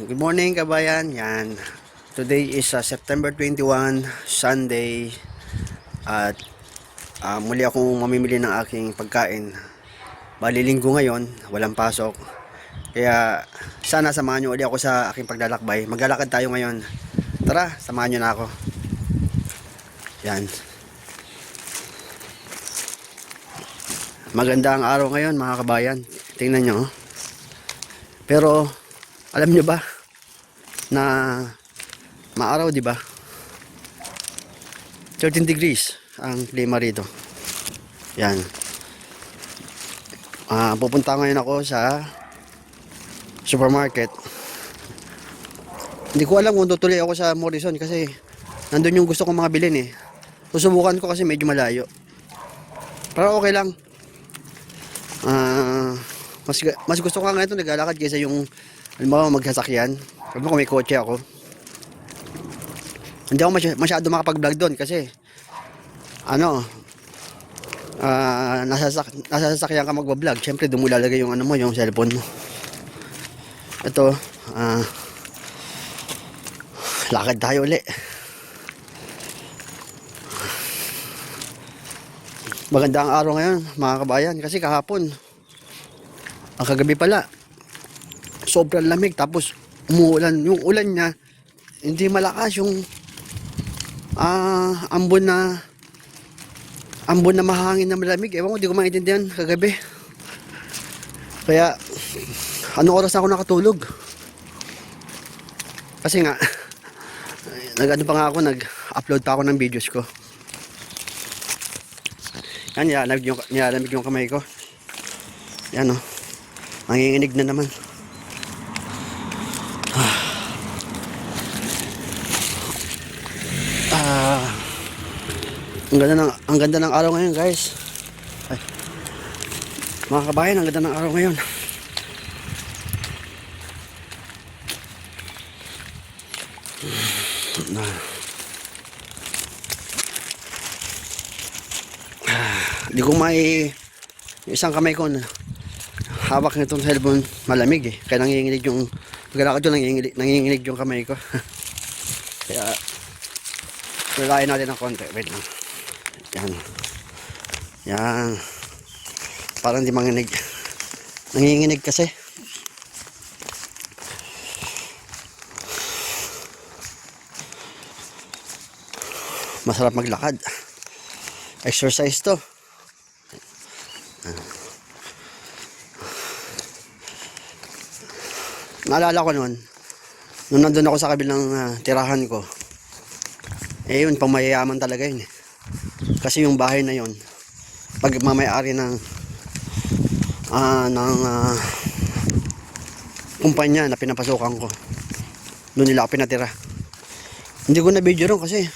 Good morning kabayan. Yan. Today is September 21, Sunday. At muli akong mamimili ng aking pagkain. Bali linggo ngayon, walang pasok. Kaya sana samahan nyo ulit ako sa aking paglalakbay. Maglalakad tayo ngayon. Tara, samahan nyo na ako. Yan. Maganda ang araw ngayon mga kabayan. Tingnan nyo. Pero alam nyo ba na maaraw, di ba? 13 degrees ang klima rito. Yan. Pupunta ngayon ako sa supermarket. Hindi ko alam kung tutuloy ako sa Morrison kasi nandun yung gusto kong mga bilhin eh. Susubukan ko kasi medyo malayo. Pero okay lang. Mas gusto ko nga ito naglalakad kaysa yung halimbawa magsasakyan. Sabi ko kung may kotse ako. Hindi ako masyado makapag-vlog doon kasi nasa sasakyan ka magbablog. Siyempre doon mo lalagay yung yung cellphone mo. Ito, lakad tayo uli. Maganda ang araw ngayon mga kabayan kasi kahapon ang kagabi pala sobrang lamig tapos umuulan. Yung ulan niya hindi malakas, yung ambon na mahangin na malamig. Ewan ko, di ko maintindihan kagabi. Kaya anong oras ako nakatulog? Kasi nga nag-upload pa ako ng videos ko. Yan, nilalamig yung kamay ko. Yan o, nanginginig na naman. Ang ganda ng araw ngayon, guys. Ay, mga kabayan, ang ganda ng araw ngayon. Di ko yung isang kamay ko na hawak nitong cellphone malamig eh. Kaya nanginginig yung paglalakad ko, nanginginig yung kamay ko. Kaya lalayan natin ng konti. Wait lang. Yan. Yan. Parang di manginig. Nanginginig kasi. Masarap maglakad. Exercise to. Naalala ko nung nandun ako sa kabilang tirahan ko. Eh yun, pamayayaman talaga yun eh. Kasi yung bahay na yun, pag mamayari ng kumpanya na pinapasukan ko, doon nila ako pinatira. Hindi ko na video ron kasi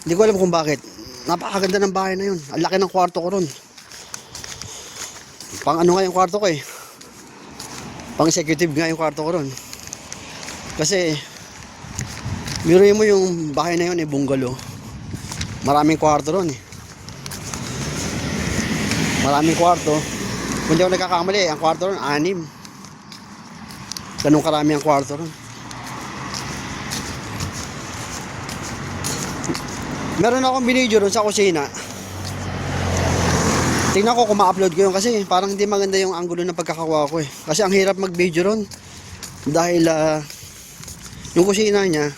hindi ko alam kung bakit. Napakaganda ng bahay na yun. Ang laki ng kwarto ko ron. Pang ano nga yung kwarto ko eh. Pang executive nga yung kwarto ko ron. Kasi biruin mo yung bahay na yun eh, bungalow. Maraming kwarto ron eh. Maraming kwarto. Kung di ako nagkakamali, ang kwarto ron 6. Ganun karami ang kwarto ron. Meron akong binidyo ron sa kusina. Tingnan ko kung ma-upload ko yun kasi parang hindi maganda yung angulo ng pagkakakuha ko eh. Kasi ang hirap mag-video ron dahil yung kusina niya,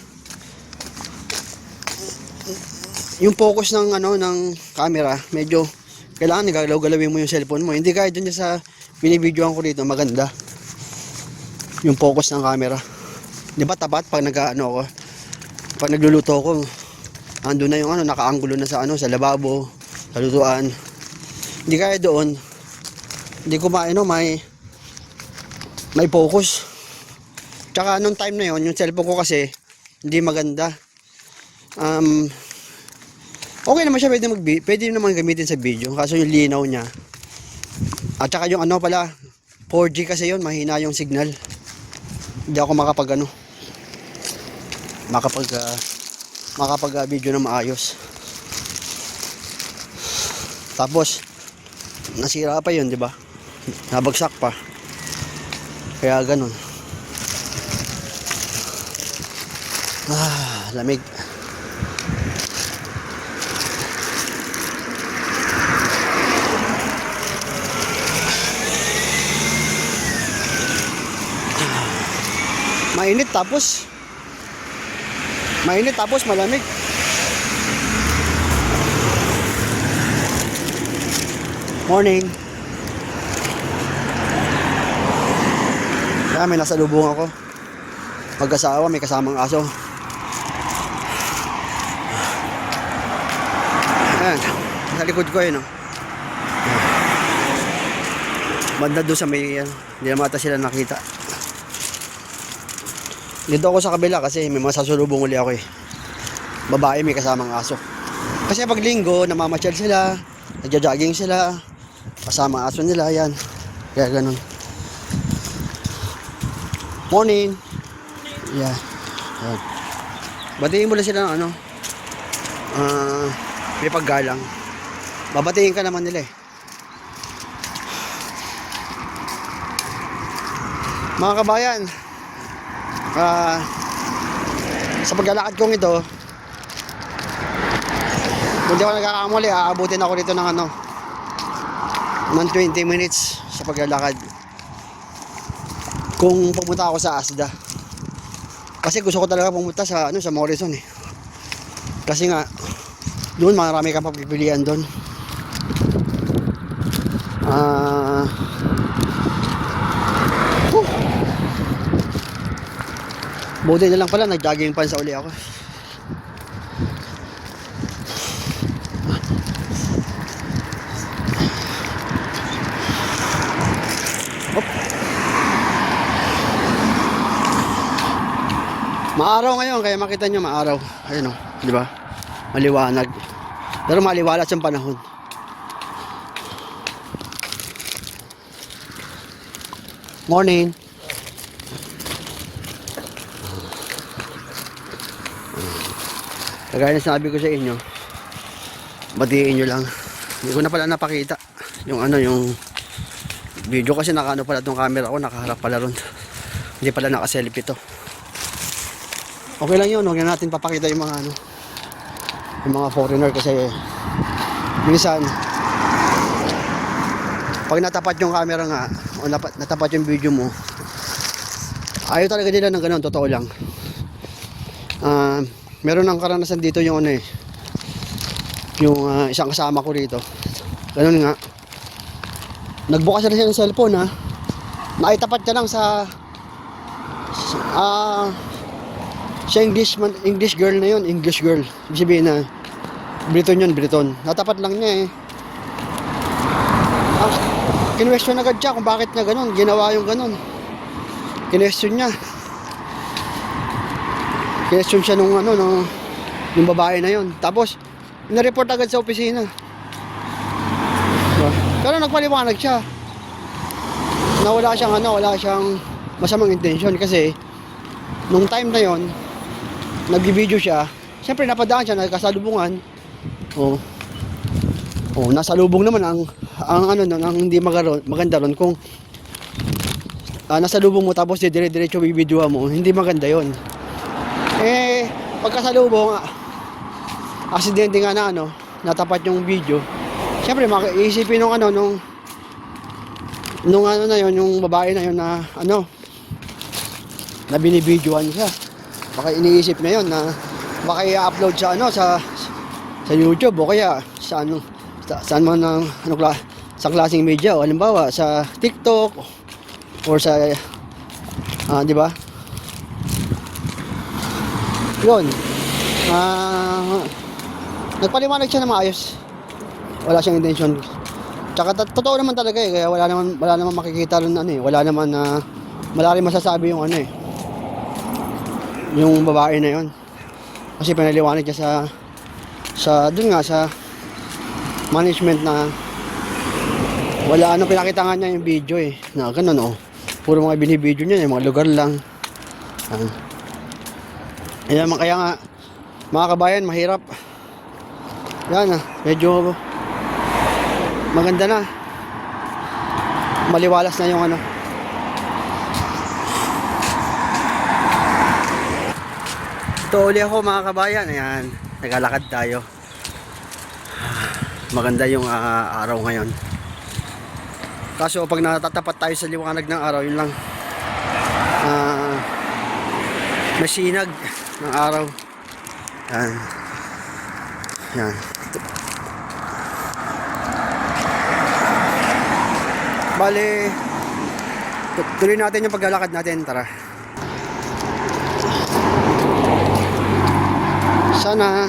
yung focus ng ng camera, medyo kailangan gagalaw-galawin mo yung cellphone mo. Hindi kahit dun sa binibidyoan ko dito maganda yung focus ng camera. Di ba tapat pag pag nagluluto ko, andun na yung nakaanggulo na sa sa lababo, sa lutuan. Hindi kaya doon, hindi ko may focus. Tsaka nung time na yon, yung cellphone ko kasi hindi maganda. Okay naman siya, pwede naman gamitin sa video, kaso yung linaw niya. At saka yung 4G kasi yon, mahina yung signal. Hindi ako makapag video na maayos. Tapos nasira pa yun, di ba? Nabagsak pa. Kaya ganun. Lamig. Mainit tapos malamig. Morning. May nasa lubong ako. Mag-asawa, may kasamang aso. Ayan, sa likod ko yun, no? Banda doon sa may, hindi naman ata sila nakita. Dito ako sa kabila kasi may mga sasulubong uli ako eh. Babae may kasamang aso. Kasi pag linggo, namamasyal sila, nagja-jogging sila, kasama aso nila, yan. Kaya ganun. Morning. Yeah. Yan. Batiin mo lang sila ng ano. May paggalang. Babatiin ka naman nila eh. Mga kabayan, sa paglalakad kong ito, kung di ako nagkakamali, aabutin ako dito ng ano, ng 20 minutes sa paglalakad. Kung pumunta ako sa Asda. Kasi gusto ko talaga pumunta sa ano, sa Morrison eh. Kasi nga doon marami kang pagpipilian doon. Buti na lang pala nag-jogging pants uli ako. Maaraw ngayon kaya makita nyo maaraw. Ayun o, di ba? Maliwanag. Pero maliwalas yung panahon. Morning. Kagaya na sabi ko sa inyo, batiin nyo lang. Hindi ko na pala napakita yung ano, yung video kasi nakaano pala tong camera ko, nakaharap pala ron. Hindi pala naka-selfie to. Okay lang yun, huwag na natin papakita yung mga ano, yung mga foreigner kasi minsan pag natapat yung camera nga o natapat yung video mo, ayaw talaga nila ng ganun, totoo lang. Meron ng karanasan dito yung ano eh, yung isang kasama ko rito. Ganun nga, nagbukas na siya ng cellphone ha, naitapat ka lang sa siya English girl na yun, English girl. Ibig sabihin na Briton yun, Briton. Natapat lang niya eh. Kinwestiyon agad siya kung bakit niya ganun, ginawa yung ganun. Kinwestiyon niya. Kinwestiyon siya nung ano, yung babae na yun. Tapos, na-report agad sa opisina. Pero nagpaliwanag siya. Na wala siyang masamang intention kasi nung time na yon nag-video siya, siyempre napadaan siya, nagkasalubungan. Nasa lubong naman ang ano nun, ang hindi maganda ron kung nasa lubong mo tapos dire-diretso bibidyohan mo, hindi maganda yon. Pagkasalubong, aksidente nga na ano, natapat yung video. Siyempre iisipin nung ano, nung ano na yon, yung babae na yon na ano, na binibidyohan siya. Baka iniisip na yon na baka i-upload sa ano, sa YouTube o kaya sa ano, saan man ng ano, sa klaseng media o halimbawa sa TikTok or sa di ba? Yun. Nagpaliwanag siya na maayos. Wala siyang intention. Tsaka totoo naman talaga eh, kaya wala naman makikita rin ano eh, wala naman malalim masasabi yung ano eh, yung babae na yon. Kasi pinaliwanag niya sa dun nga sa management na wala pinakita nga niya yung video eh, na ganun puro mga binibidyo niya yung mga lugar lang. Ayan, kaya nga mga kabayan, mahirap yan medyo maganda na, maliwalas na yung ano. Ito uli ako mga kabayan. Ayan, naglalakad tayo. Maganda yung araw ngayon. Kaso pag natatapat tayo sa liwanag ng araw, yun lang. Masinag ng araw. Yan. Yan. Bale, tuloy natin yung paglalakad natin. Tara. Sana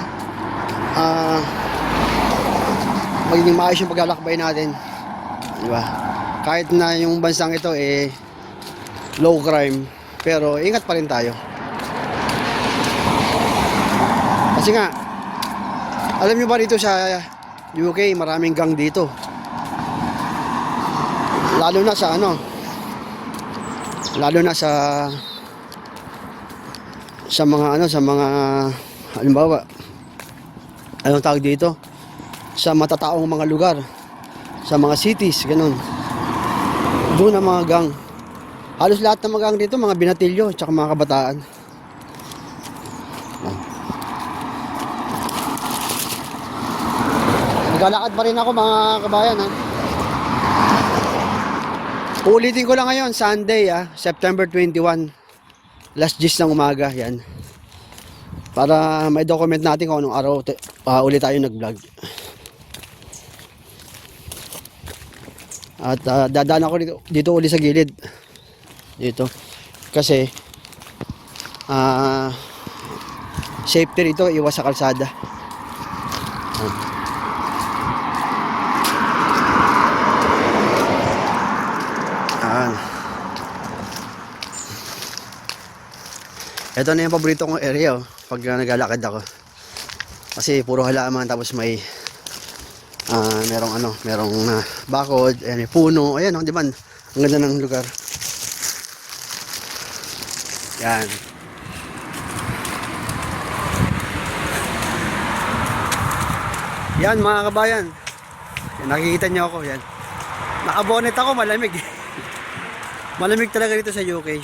magiging maayos yung paglalakbay natin. Diba? Kahit na yung bansang ito low crime, pero ingat pa rin tayo. Kasi nga, alam nyo ba dito sa UK, maraming gang dito. Lalo na sa mga halimbawa, anong tawag dito? Sa matataong mga lugar, sa mga cities, ganun. Doon ang mga gang. Halos lahat ng mga gang dito, mga binatilyo, tsaka mga kabataan. Naglalakad pa rin ako mga kabayan, ha. Uulitin ko lang ngayon, Sunday, September 21. Last gist ng umaga, yan. Para may document natin kung anong araw ulit tayo nag-vlog. At dadaan ako dito uli sa gilid. Dito. Kasi safety rito, iwas sa kalsada. Ito na yung paborito kong area pag naglalakad ako. Kasi puro halaman, tapos may merong bakod, may puno. Ayan, di ba? Ang ganda ng lugar. Yan. Yan mga kabayan. Yan, nakikita niyo ako, yan. Nakabonet ako, malamig. Malamig talaga dito sa UK.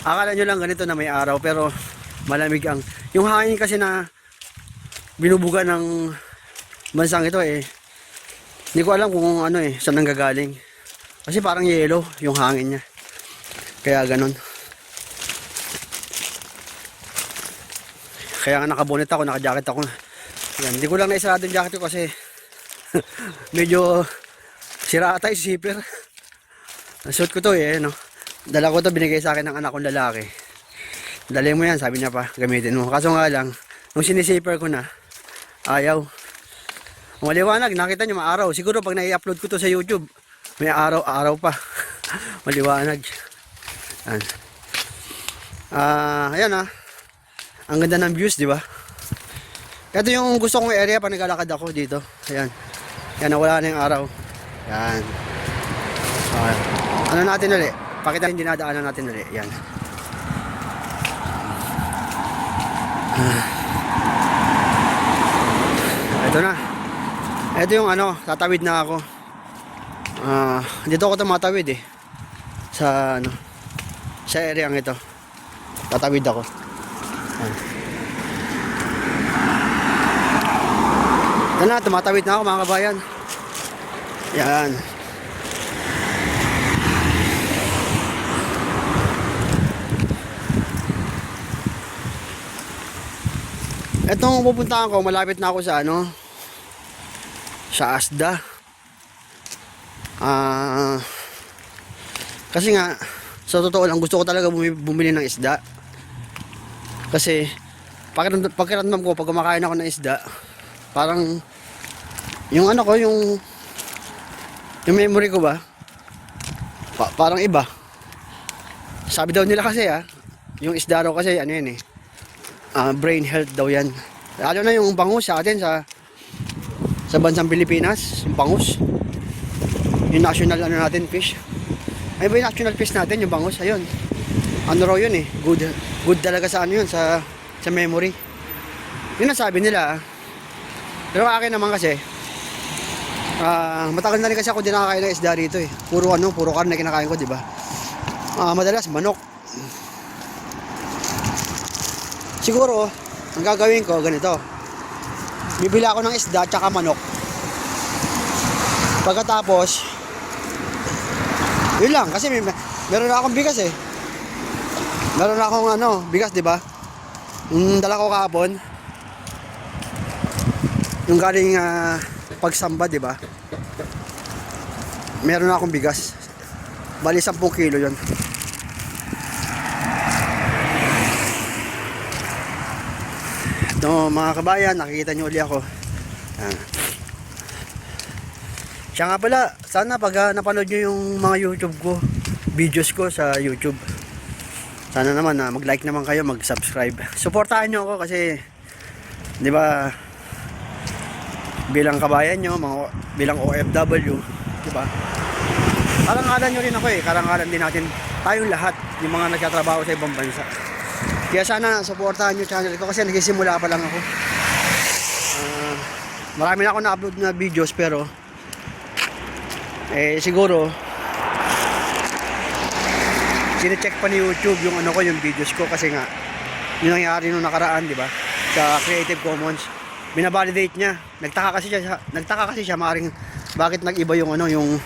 Akala nyo lang ganito na may araw, pero malamig yung hangin kasi na binubuga ng bansang ito hindi ko alam kung saan nanggagaling. Kasi parang yelo yung hangin niya. Kaya ganun. Kaya nga nakabonet ako, nakajacket ako. Yan, hindi ko lang naisarado yung jacket ko kasi medyo sira ata yung zipper. Suot ko to Dala ko to, binigay sa akin ng anak kong lalaki. Dali mo yan, sabi niya pa, gamitin mo. Kaso nga lang, nung sinisiper ko na, ayaw. Maliwanag, nakita niyo maaraw. Siguro pag nai-upload ko to sa YouTube, may araw pa. Maliwanag. Yan. Ayan Ang ganda ng views, di ba? Ito yung gusto kong area pag naglalakad ako dito. Ayan. Yan, nawala na yung araw. Yan. Ano natin ulit? Pakita yung dinadaanan natin ulit. Yan. Ito na. Ito yung tatawid na ako. Dito ako tumatawid sa sa area ng ito. Tatawid ako. Ito na, tumatawid na ako mga kabayan. Yan. Etong pupuntahan ko, malapit na ako sa sa Asda. Kasi nga, sa totoo lang, gusto ko talaga bumili ng isda. Kasi, pakiramdam ko, pag kumakain ako ng isda, parang, yung yung memory ko ba, parang iba. Sabi daw nila kasi yung isda raw kasi, brain health daw yan. Lalo na yung bangus sa atin sa bansang Pilipinas, yung bangus. Yung national natin fish. Ay ba yung national fish natin, yung bangus, ayun. Raw yun good talaga sa sa memory. Yun ang sabi nila. Pero akin naman kasi, matagal na rin kasi ako din nakakain ng isda rito Puro karne kinakain ko, di ba? Madalas manok. Siguro, ang gagawin ko, ganito. Bibili ako ng isda tsaka manok. Pagkatapos, yun lang. Kasi meron na akong bigas eh. Meron na akong bigas, di ba? Yung dala ko kahapon. Yung galing pagsamba, di ba? Meron na akong bigas. Bali 10 kilo yun. No, mga kabayan, nakikita nyo uli ako. Siya nga pala, sana pag napanood nyo yung mga YouTube ko, videos ko sa YouTube, sana naman mag-like naman kayo, mag-subscribe. Suportahan nyo ako kasi, di ba, bilang kabayan nyo, bilang OFW, di ba? Karangalan nyo rin ako eh, karangalan din natin tayong lahat, yung mga nagtatrabaho sa ibang bansa. Kaya sana suportahan nyo channel ko kasi nagsisimula pa lang ako. Marami na ako na-upload na videos pero siguro sine-check pa ni YouTube yung yung videos ko kasi nga yung nangyari nung nakaraan, di ba? Sa Creative Commons. Binavalidate niya. Nagtaka kasi siya maaaring bakit nag-iba yung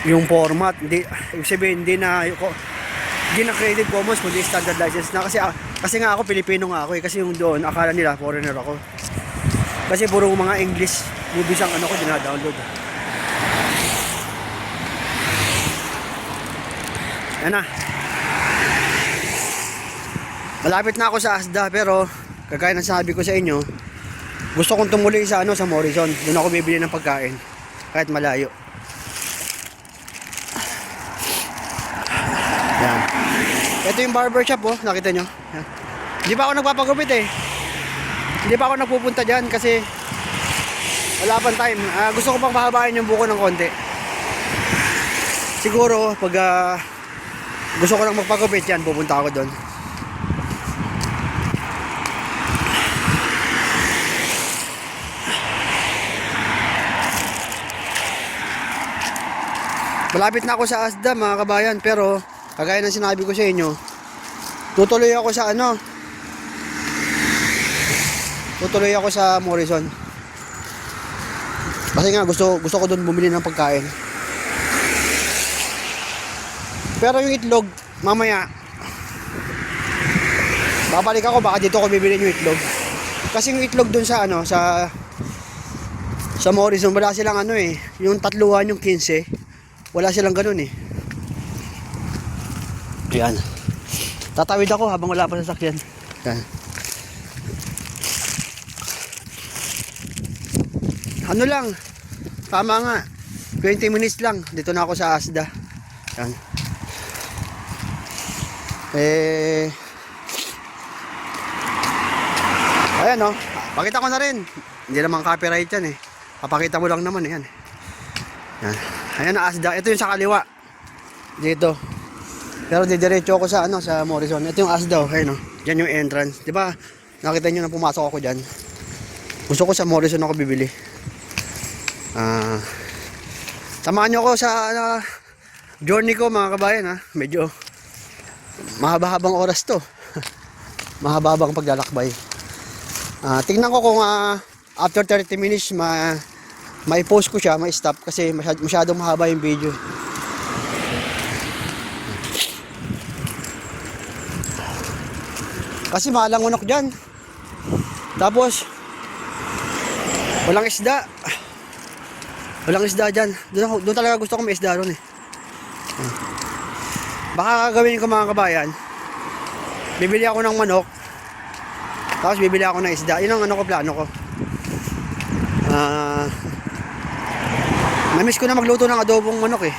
yung format. Hindi ibig sabihin hindi na Creative Commons kundi standard license na kasi nga ako Pilipino nga ako eh, kasi yung doon akala nila foreigner ako. Kasi puro mga English movies ang ko dina-download. Yan na. Malapit na ako sa Asda pero kagaya ng sabi ko sa inyo, gusto kong tumuloy sa sa Morrison. Doon ako bibili ng pagkain kahit malayo. Yan. Ito yung barber shop oh, nakita nyo. Yan. Hindi pa ako nagpapagupit eh. Hindi pa ako nagpupunta dyan kasi wala pang time. Gusto ko pang pahabain yung buko ng konti. Siguro pag gusto ko lang magpagupit yan, pupunta ako doon. Malapit na ako sa Asda mga kabayan pero kagaya ng sinabi ko sa inyo, tutuloy ako sa tutuloy ako sa Morrison. Kasi nga gusto ko doon bumili ng pagkain. Pero yung itlog, mamaya babalik ako, baka dito ko bibili yung itlog. Kasi yung itlog doon sa sa Morrison, wala silang yung tatluhan, yung 15. Wala silang ganun eh. Ayan. Tatawid ako habang wala pa sasakyan. Ayan. Ano lang, tama nga, 20 minutes lang, dito na ako sa Asda. Ayan. Ayan oh, pakita ko na rin. Hindi naman copyright yan eh. Papakita mo lang naman yan. Ayan. Ayan na Asda, ito yung sa kaliwa. Dito. Pero didiretso ako sa sa Morrison. Ito yung Asda oh, ayun oh. Diyan yung entrance. 'Di ba? Nakita niyo na pumasok ako diyan. Gusto ko sa Morrison ako bibili. Samahan niyo ako sa journey ko mga kabayan ha. Medyo mahaba-habang oras to. Mahaba-habang paglalakbay. Tingnan ko kung after 30 minutes may post ko siya, may stop kasi masyadong mahaba yung video. Kasi mahalang unok dyan. Tapos walang isda. Walang isda dyan. Doon talaga gusto ko may isda ron eh. Baka gagawin ko mga kabayan, bibili ako ng manok, tapos bibili ako ng isda. Yun ang plano ko. Namiss ko na magluto ng adobong manok eh.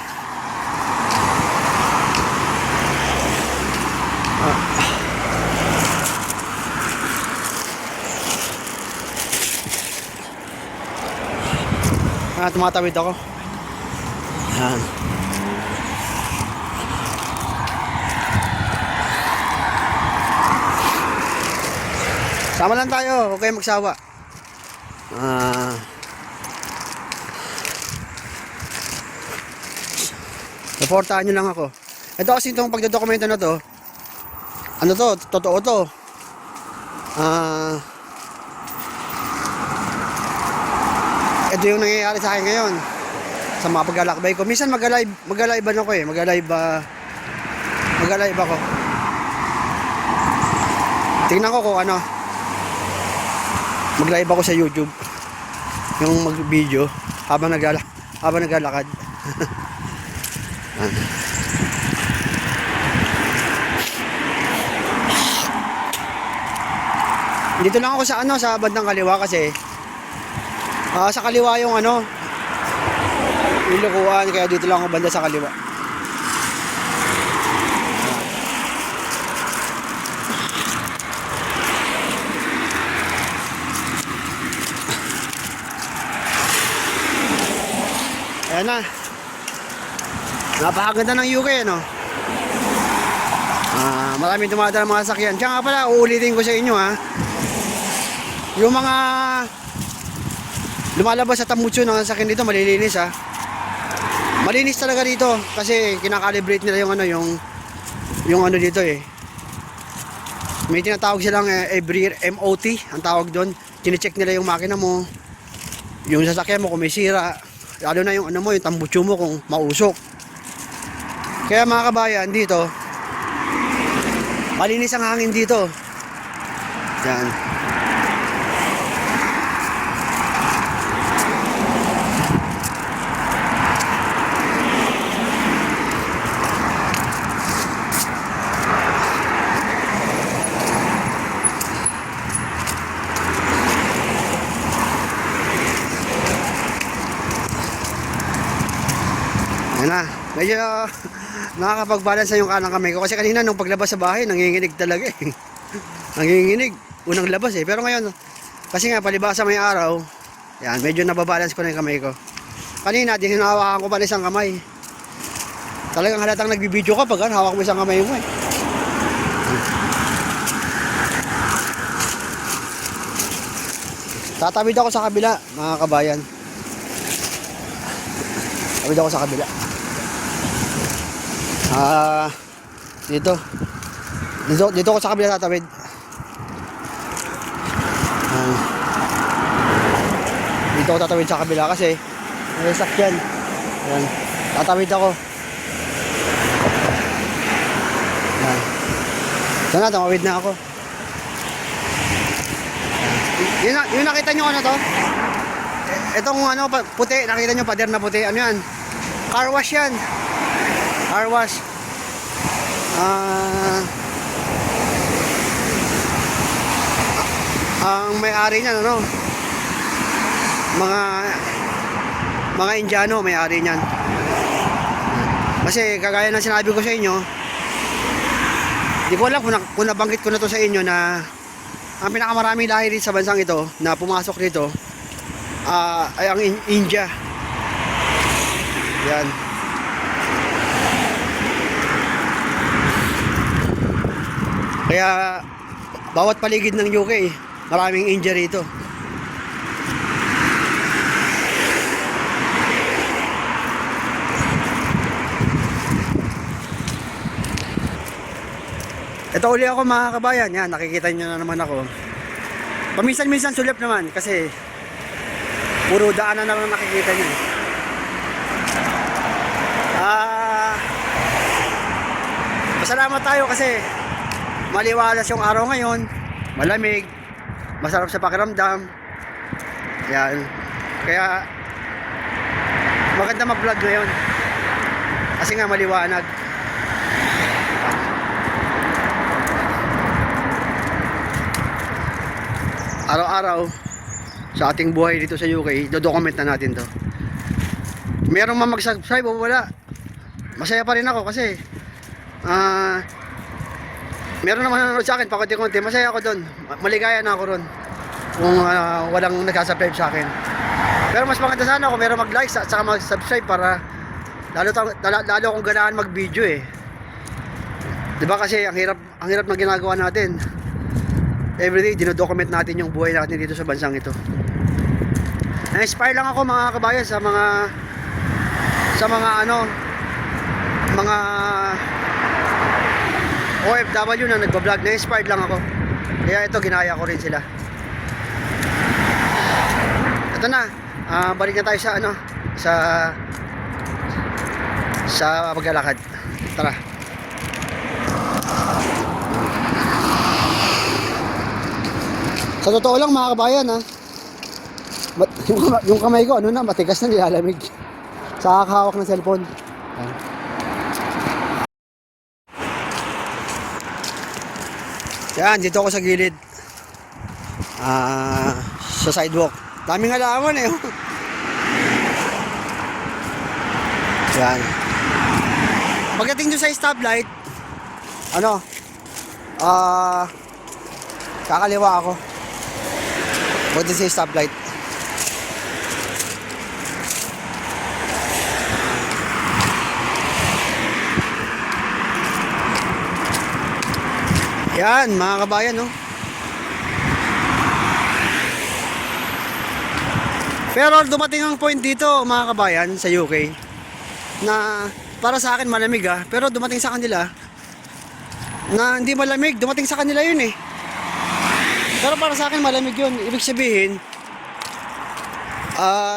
Tumatawid ako. Ayan. Sama lang tayo, huwag kayong magsawa. Reportahan nyo lang ako. Ito kasi itong pagdodokumento na to, totoo to. Ah, ito yung nangyayari sa akin ngayon sa mga paglalakbay ko. Minsan mag-alive ako eh. Mag-alive ako. Tingnan ko kung ano. Mag-live ako sa YouTube. Yung mag-video habang naglalakad. Dito lang ako sa sa bandang kaliwa kasi sa kaliwa yung yung lukuan, kaya dito lang ako banda sa kaliwa. Ayan na. Napakaganda ng UK, maraming dumadaan mga sakyan. Kaya nga pala, uulitin ko sa inyo yung mga lumalabas sa tambutso ng sakyan dito, malilinis Malinis talaga dito kasi kinakalibrate nila yung dito eh. May tinatawag silang every MOT, ang tawag doon. Chine-check nila yung makina mo, yung sasakyan mo kung may sira, lalo na yung yung tambutso mo kung mausok. Kaya mga kabayan, dito malinis ang hangin dito. Yan. Yan na. Medyo nakakapag-balance na yung kanang kamay ko. Kasi kanina nung paglabas sa bahay, nanginginig talaga eh. Nanginginig. Unang labas eh. Pero ngayon, kasi nga palibasa may araw, yan, medyo nababalance ko na yung kamay ko. Kanina, din hinahawakan ko pa na isang kamay. Talagang halatang nagbibideo ka pag hawak mo isang kamay mo eh. Tatawid ako sa kabila, mga kabayan. Tawid ako sa kabila. Dito ako sa kabila tatawid. Dito ako tatawid sa kabila kasi may sakyan. Ayan. Tatawid ako. Ayan. Sana tumawid na ako. Yung nakita nyo to? Itong puti, nakita nyo pader na puti. Ano yan? Car wash yan. Car wash. Ang may-ari niyan mga Indiano may-ari niyan. Kasi kagaya ng sinabi ko sa inyo, di ko alam kung nabanggit ko na to sa inyo na ang pinakamaraming lahi dito sa bansang ito na pumasok dito ay ang India. Yan. Kaya bawat paligid ng UK, maraming India rito. Ito uli ako mga kabayan. Yan, nakikita nyo na naman ako. Paminsan-minsan sulip naman kasi puro daanan na lang nakikita nyo. Pasalamat tayo kasi maliwalas yung araw ngayon, malamig, masarap sa pakiramdam. Yan. Kaya maganda mag-vlog ngayon kasi nga maliwanag. Araw-araw sa ating buhay dito sa UK, do-document na natin to. Merong mag-subscribe o wala, masaya pa rin ako kasi meron naman nanonood sa akin pakunti-kunti, masaya ako doon, maligaya na ako ron kung walang nagsa-subscribe sa akin. Pero mas maganda sana kung meron mag-like at saka mag-subscribe para lalo akong ganahan mag-video eh. Diba kasi ang hirap ng ginagawa natin. Everyday dino-document natin yung buhay natin dito sa bansang ito. Na-inspire lang ako mga kabayan sa mga OFW na nagba-vlog. Na-inspired lang ako. Kaya ito, ginaya ko rin sila. Ito na, balik na tayo sa ano, sa paglalakad. Tara. Sa totoo lang mga kabayan ha, yung kamay ko ano na, matigas na, nilalamig sa kakahawak ng cellphone. Yan, dito ako sa gilid. Sa sidewalk. Daming halaman eh. Yan. Pagdating doon sa stoplight, ano, kakaliwa ako. Pagdating sa stoplight. Yan, mga kabayan, no? Pero dumating ang point dito, mga kabayan, sa UK, na para sa akin malamig pero dumating sa kanila na hindi malamig, dumating sa kanila yun eh. Pero para sa akin malamig yun. Ibig sabihin,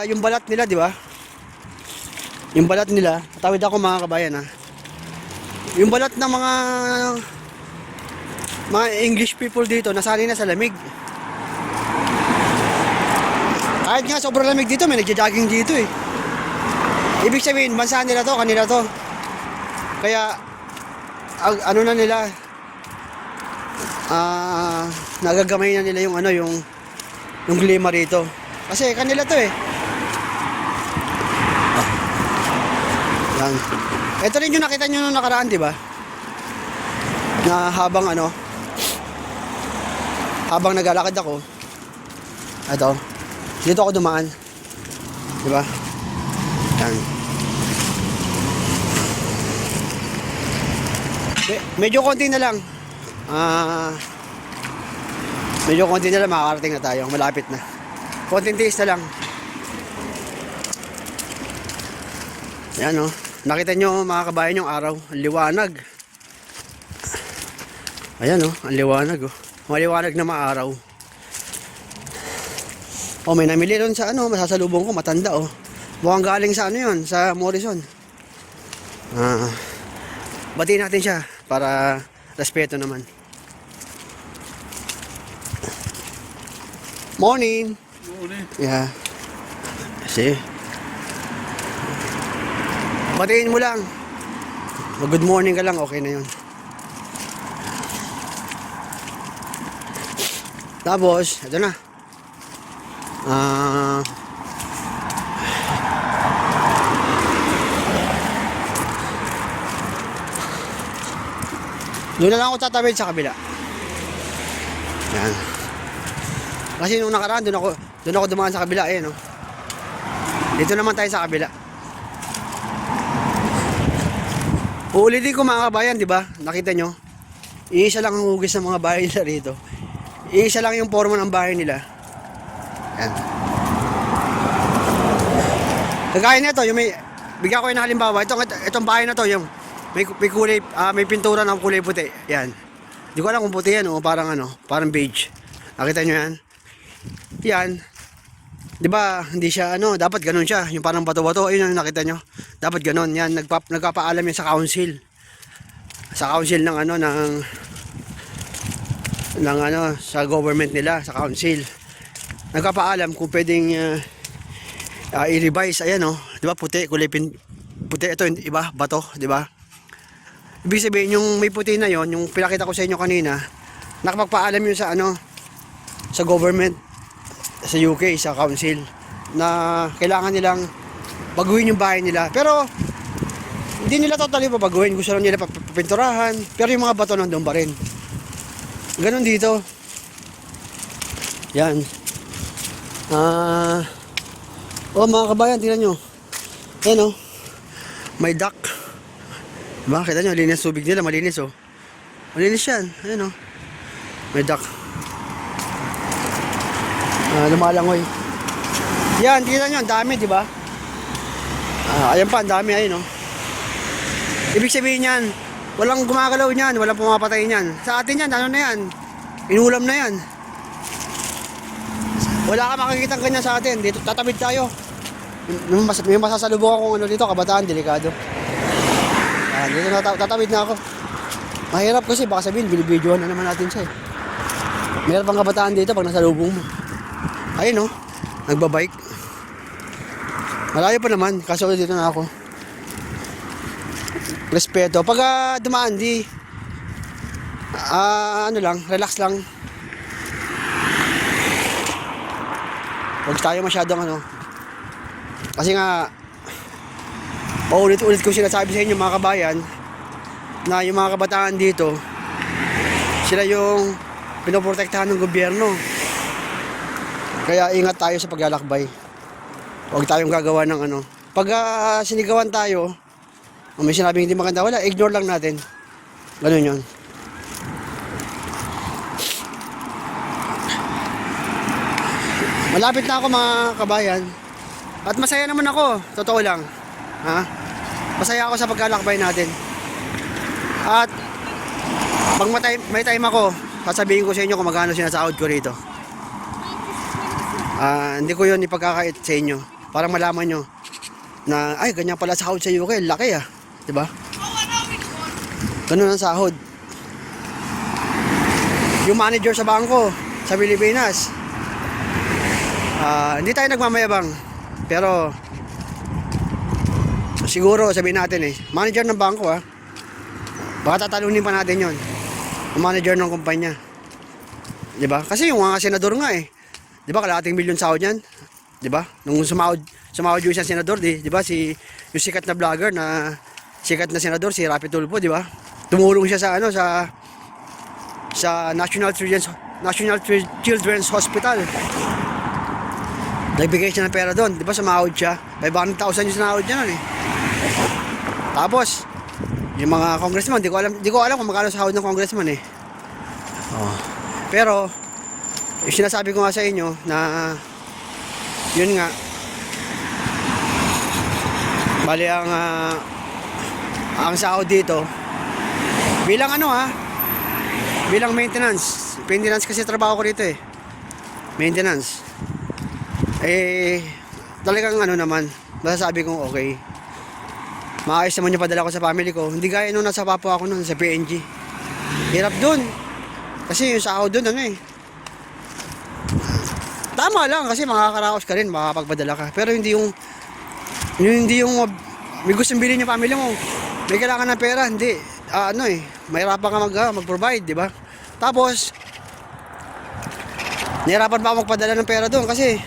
yung balat nila, di ba? Yung balat nila, tawid ako mga kabayan yung balat ng mga English people dito, nasanay na sa lamig. Kahit nga sobrang lamig dito, may nagja-jogging dito eh. Ibig sabihin, bansa nila to, kanila to. Kaya, ano na nila, nagagamay na nila yung ano, yung klima rito. Kasi kanila to eh. Yan. Ito rin yung nakita nyo nung nakaraan, di ba? Na habang naglalakad ako, ito, dito ako dumaan. Di ba? Yan. Medyo konti na lang. Medyo konti na lang, makakarating na tayo. Malapit na. Konting tiis na lang. Yan o. Nakita nyo mga kabayan yung araw. Ang liwanag. Ayan o. Ang liwanag o. Maliwanag na maaraw. O may namili ron sa ano. Masasalubong ko. Matanda o. Mukhang galing sa ano yun. Sa Morrison. Batiin natin siya. Para respeto naman. Morning. Morning. Yeah. See? Batiin mo lang. Good morning ka lang, okay na yun. Tapos, ito na. Doon na lang ako tatawid sa kabila. Yan. Kasi nung nakaraan, doon ako dumaan sa kabila, no? Dito naman tayo sa kabila. Uulitin ko mga kabayan, di ba? Nakita nyo? Iisa lang ang hugis ng mga bahay nila rito. Iisa lang yung forma ng bahay nila. Yan. Kagaya nito, yung bigyan ko yung halimbawa, itong bahay na to, yung may kulay, may pintura ng kulay puti. Yan. Hindi ko alam kung puti yan o parang beige. Nakita nyo yan? Yan. 'Di ba? Hindi siya dapat ganoon siya, yung parang bato-bato. Ayun yung nakita nyo. Dapat ganoon. Yan, nagpapaalam yan sa council. Sa council ng sa government nila, sa council. Nagpapaalam kung pwedeng i-revise. Ayan 'di ba? Puti, kulay puti ito, iba, bato, 'di ba? Ibig sabihin yung may puti na yon, yung pinakita ko sa inyo kanina, nakapagpaalam yun sa government, sa UK, sa council, na kailangan nilang baguhin yung bahay nila. Pero hindi nila totally pabaguhin, gusto lang nila papinturahan, pero yung mga bato nandun pa rin. Ganon dito. Yan. Mga kabayan, tingnan nyo. Ayan may duck. Diba? Kita nyo, linis tubig nila, malinis malinis yan. Ayan may duck. Lumalangoy. Yan, tingnan nyo, ang dami, diba? Ayan pa, ang dami, ayun Ibig sabihin yan, walang gumagalaw niyan, walang pumapatay niyan. Sa atin yan, ano na yan? inulam na yan. Wala ka makikita ganyan sa atin. Dito tatawid tayo. May masasalubong akong ano dito, kabataan, delikado. Dito na tatawid na ako. Mahirap kasi baka sabihin, binibidyohan na naman natin siya eh. Mayroon pang kabataan dito pag nasalubong mo. Ayun, no, nagbabike. Malayo pa naman, kaso dito na ako. Respeto. Pag dumaan, ano lang, relax lang. Huwag tayo masyadong ano. Kasi nga, paulit-ulit ko sinasabi sa inyo mga kabayan, na yung mga kabataan dito, sila yung pinoprotektahan ng gobyerno. Kaya ingat tayo sa paglalakbay. Huwag tayong gagawa ng ano. Pag sinigawan tayo, may sinabing hindi maganda, wala, ignore lang natin. Ganun yun. Malapit na ako mga kabayan. At masaya naman ako, totoo lang. Ha? Masaya ako sa paglalakbay natin. At pag may time ako, sasabihin ko sa inyo kung magkano sinasahod ko rito. Hindi ko yun ipagkakait sa inyo. Para malaman nyo na, ay, ganyan pala sahod sa UK. Laki ah. Diba? Ganun ang sahod. Yung manager sa bangko, sa Pilipinas, hindi tayo nagmamayabang. Pero, siguro, sabihin natin manager ng bangko baka tatalunin pa natin yon, ang manager ng kumpanya. Diba? Kasi yung mga senador nga diba, kalahating milyon sahod yan. Diba? Nung sumahod yung isang senador, diba, yung sikat na vlogger na sikat na senador, si Rapi Tulfo, diba? Tumulong siya sa National Children's Hospital. Nagbigay siya ng pera doon, diba, sumahod siya. 500,000 yung sinahod niya nun Tapos, yung mga congressman, di ko alam kung magkano sahod ng congressman Pero, yung sinasabi ko nga sa inyo na yun nga, bali ang sahod dito bilang bilang maintenance kasi trabaho ko dito maintenance talagang naman masasabi kong okay, maayos naman yung padala ko sa family ko, hindi gaya nung nasa Papua ako nun sa PNG. Hirap dun kasi yung sahod dun tama lang kasi makakaraos ka rin, makakapagpadala ka, pero hindi yung may gustong bilhin yung family mo, may kailangan ng pera, hindi mahirapan ka mag-provide, di ba? Tapos nahirapan pa ako magpadala ng pera doon kasi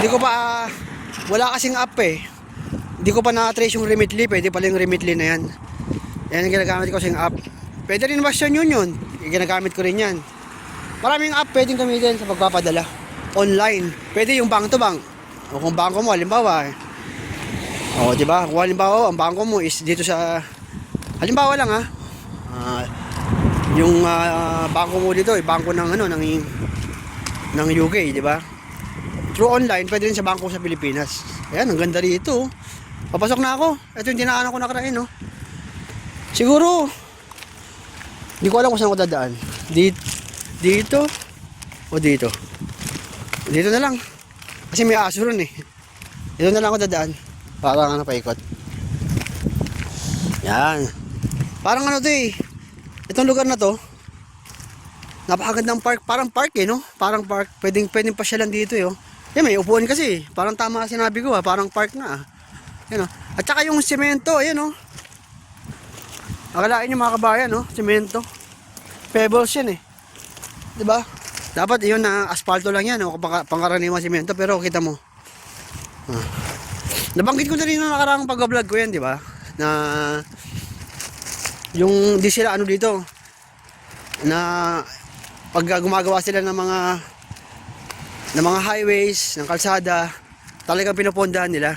hindi ko pa wala kasing app hindi ko pa na-trace yung Remitly. Pwede pala yung Remitly na yan ang ginagamit ko sa yung app. Pwede rin Western Union, ginagamit ko rin yan. Maraming app pwedeng gamitin sa pagpapadala online. Pwede yung bank to bank, o kung bangko mo halimbawa diba, kung halimbawa ang bangko mo is dito sa, halimbawa lang yung bangko mo dito bangko ng ng UK, diba? Through online, pwede rin sa bangko sa Pilipinas. Ayan, ang ganda rito. Papasok na ako. Ito yung dinaanan ko na karain siguro hindi ko alam kung saan ko dadaan, dito o dito na lang kasi may aso ron dito na lang ako dadaan. Parang paikot. Yan. Parang itong lugar na to, napakagandang park. Parang park no? Parang park. Pwedeng pasyalan dito Yan, may upuan kasi. Parang tama sinabi ko parang park na Yan At saka yung semento, ayan akalain nyo mga kabayan semento. Pebbles yan diba? Dapat yun na asfalto lang yan pangkaraniwang semento, pero kita mo nabanggit ko na rin nung nakaraang pag-vlog ko yan, di ba? Na yung di sila dito na pag gumagawa sila ng mga highways, ng kalsada, talagang pinopondahan nila.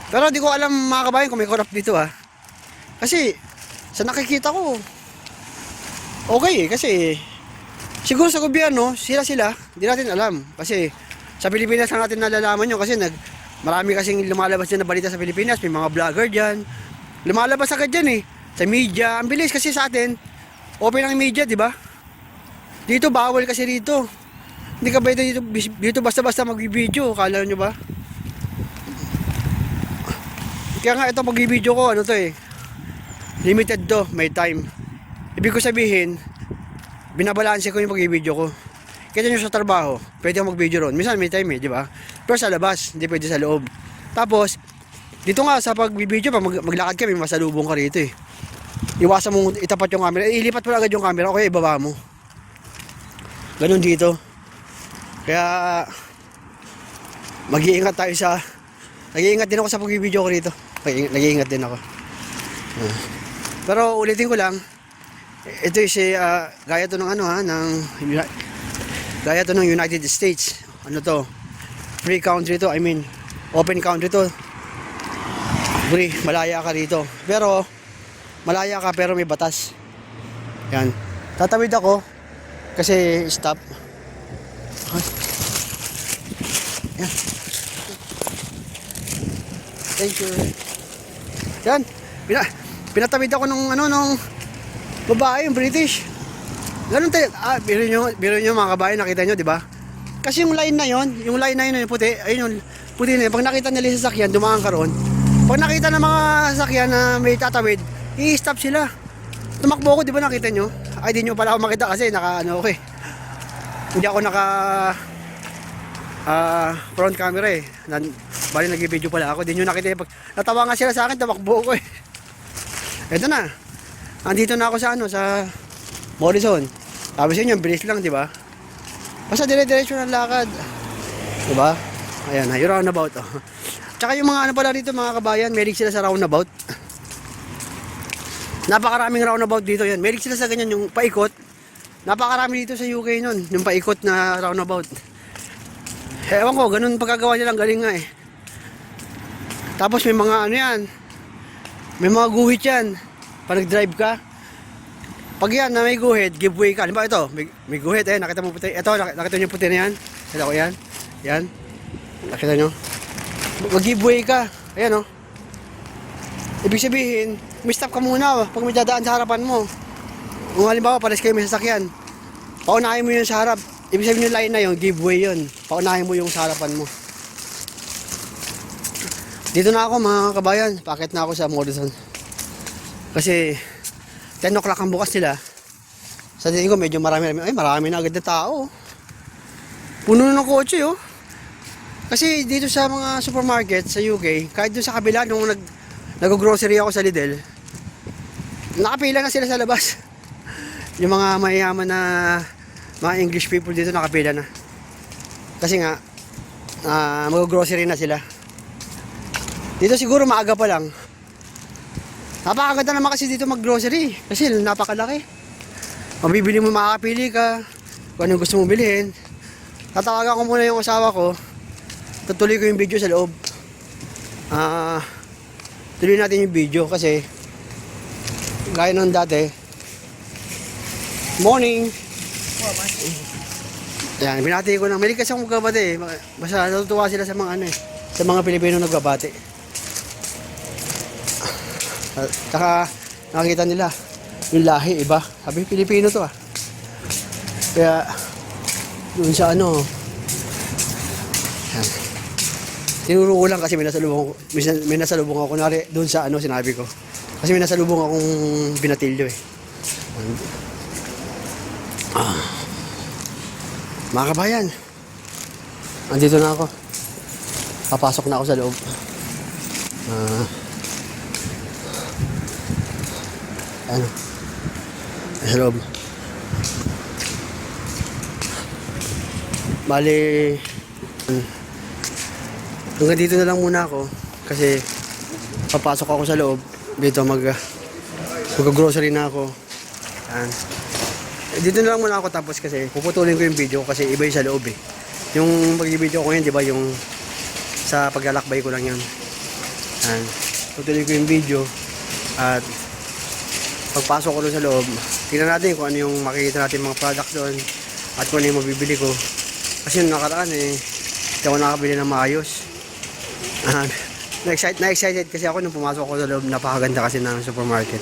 Pero di ko alam mga kabayan kung may corrupt dito kasi sa nakikita ko okay kasi siguro sa gobyerno sila di natin alam kasi sa Pilipinas lang natin nalalaman yun kasi marami kasing lumalabas dyan na balita sa Pilipinas, may mga vlogger dyan lumalabas agad dyan sa media. Ang bilis kasi sa atin open ang media, di ba? Dito bawal kasi dito. Hindi ka pwede dito basta-basta mag-video, kala nyo ba? Kaya nga ito pag-video ko, ano to eh, limited to, may time. Ibig ko sabihin, binabalanse ko yung pag-video ko. Kita nyo sa trabaho, pwede ako mag-video ron. Minsan may time eh, di ba? Pero sa labas, hindi pwede sa loob. Tapos, dito nga sa pag-video, pag maglakad ka, may masalubong ka rito eh. Iwasan mo itapat yung camera, ilipat mo agad yung camera, okay, ibaba mo. Ganun dito. Kaya, mag-iingat tayo sa, nag-iingat din ako sa pag-video ko rito. Nag-iingat din ako. Pero ulitin ko lang, ito is gaya to ng ano ha, gaya to ng United States. Ano to? Free country to, I mean, open country to. Free, malaya ka rito. Pero, malaya ka pero may batas. Yan. Tatawid ako, kasi stop. Yan. Thank you. Yan. Pinatawid ako nung babae, yung British. Ganun tayo. Biro nyo mga kabayan, nakita nyo, di ba? Kasi yung line na yon, yung puti, ayun yung puti na yun. Pag nakita nila sa sasakyan, dumaan ka ron. Pag nakita ng mga sasakyan na may tatawid, i-stop sila. Tumakbo ko, di ba nakita nyo? Ay, di nyo pala ako makita kasi okay. Hindi ako front camera eh. Bali nag-video pala ako, di nyo nakita. Pag natawa nga sila sa akin, tumakbo ko eh. Eto na. Andito na ako sa Morrison. Tapos yun yung bilis lang, di ba? Basta dire-diretso ng lakad. Di ba? Ayan, yung roundabout. Oh. Tsaka yung mga pala dito mga kabayan, merig sila sa roundabout. Napakaraming roundabout dito yan. Merig sila sa ganyan, yung paikot. Napakarami dito sa UK nun, yung paikot na roundabout. Ewan ko, ganun pagkagawa nilang galing nga eh. Tapos may mga yan, may mga guhit yan. Pag nag-drive ka, pag yan na may guhit, giveaway ka. Halimbawa ito, may guhit eh, nakita mo puti. Ito, nakita nyo puti na yan. Ito ko yan. Yan. Nakita nyo. Mag-giveaway ka. Ayan o. Ibig sabihin, may stop ka muna pag may dadaan sa harapan mo. Kung halimbawa, pares kayo may sasakyan. Paunahin mo yun sa harap. Ibig sabihin yung line na yun, giveaway yun. Paunahin mo yung sa harapan mo. Dito na ako mga kabayan. Paakit na ako sa Morrison. Kasi 10 o'clock ang bukas nila. Sa tingin ko medyo marami na agad na tao. Puno na ng kotse oh. Kasi dito sa mga supermarket sa UK, kahit doon sa kabila nung nag-grocery ako sa Lidl, nakapila na sila sa labas. Yung mga mayayaman na mga English people dito nakapila na. Kasi nga mag-grocery na sila. Dito siguro maaga pa lang. Napakaganda naman kasi dito mag-grocery kasi napakalaki. Mabibili mo, makakapili ka kung anong gusto mong bilhin. Tatawagan ko muna yung asawa ko. Tutuloy ko yung video sa loob. Tuloy natin yung video kasi gaya ng dati. Morning. Yan, binati ko na. Malig kasi akong magbabati. Basta natutuwa sila sa mga sa mga Pilipino nagbabati. Saka nakikita nila yung lahi iba. Sabi Pilipino to ah. Kaya doon sa yan. Tinuro ko lang kasi may nasalubong ako kunwari doon sa sinabi ko. Kasi may nasalubong akong binatilyo eh. Mga kabayan, andito na ako. Papasok na ako sa loob. Sa loob. Bali, hanggang dito na lang muna ako kasi papasok ako sa loob. Dito mag-grocery na ako. Yan. Dito na lang muna ako tapos kasi puputulin ko yung video kasi iba yung sa loob eh. Yung pag-video ko yun, di ba, yung sa paglalakbay ko lang yan. Yan. Tutuloy ko yung video at pagpasok ko doon sa loob, tingnan natin kung ano yung makikita natin mga products doon at kung ano yung mabibili ko. Kasi yung nakaraan hindi ako nakabili ng maayos. Na-excited kasi ako nung pumasok ko sa loob. Napakaganda kasi ng supermarket.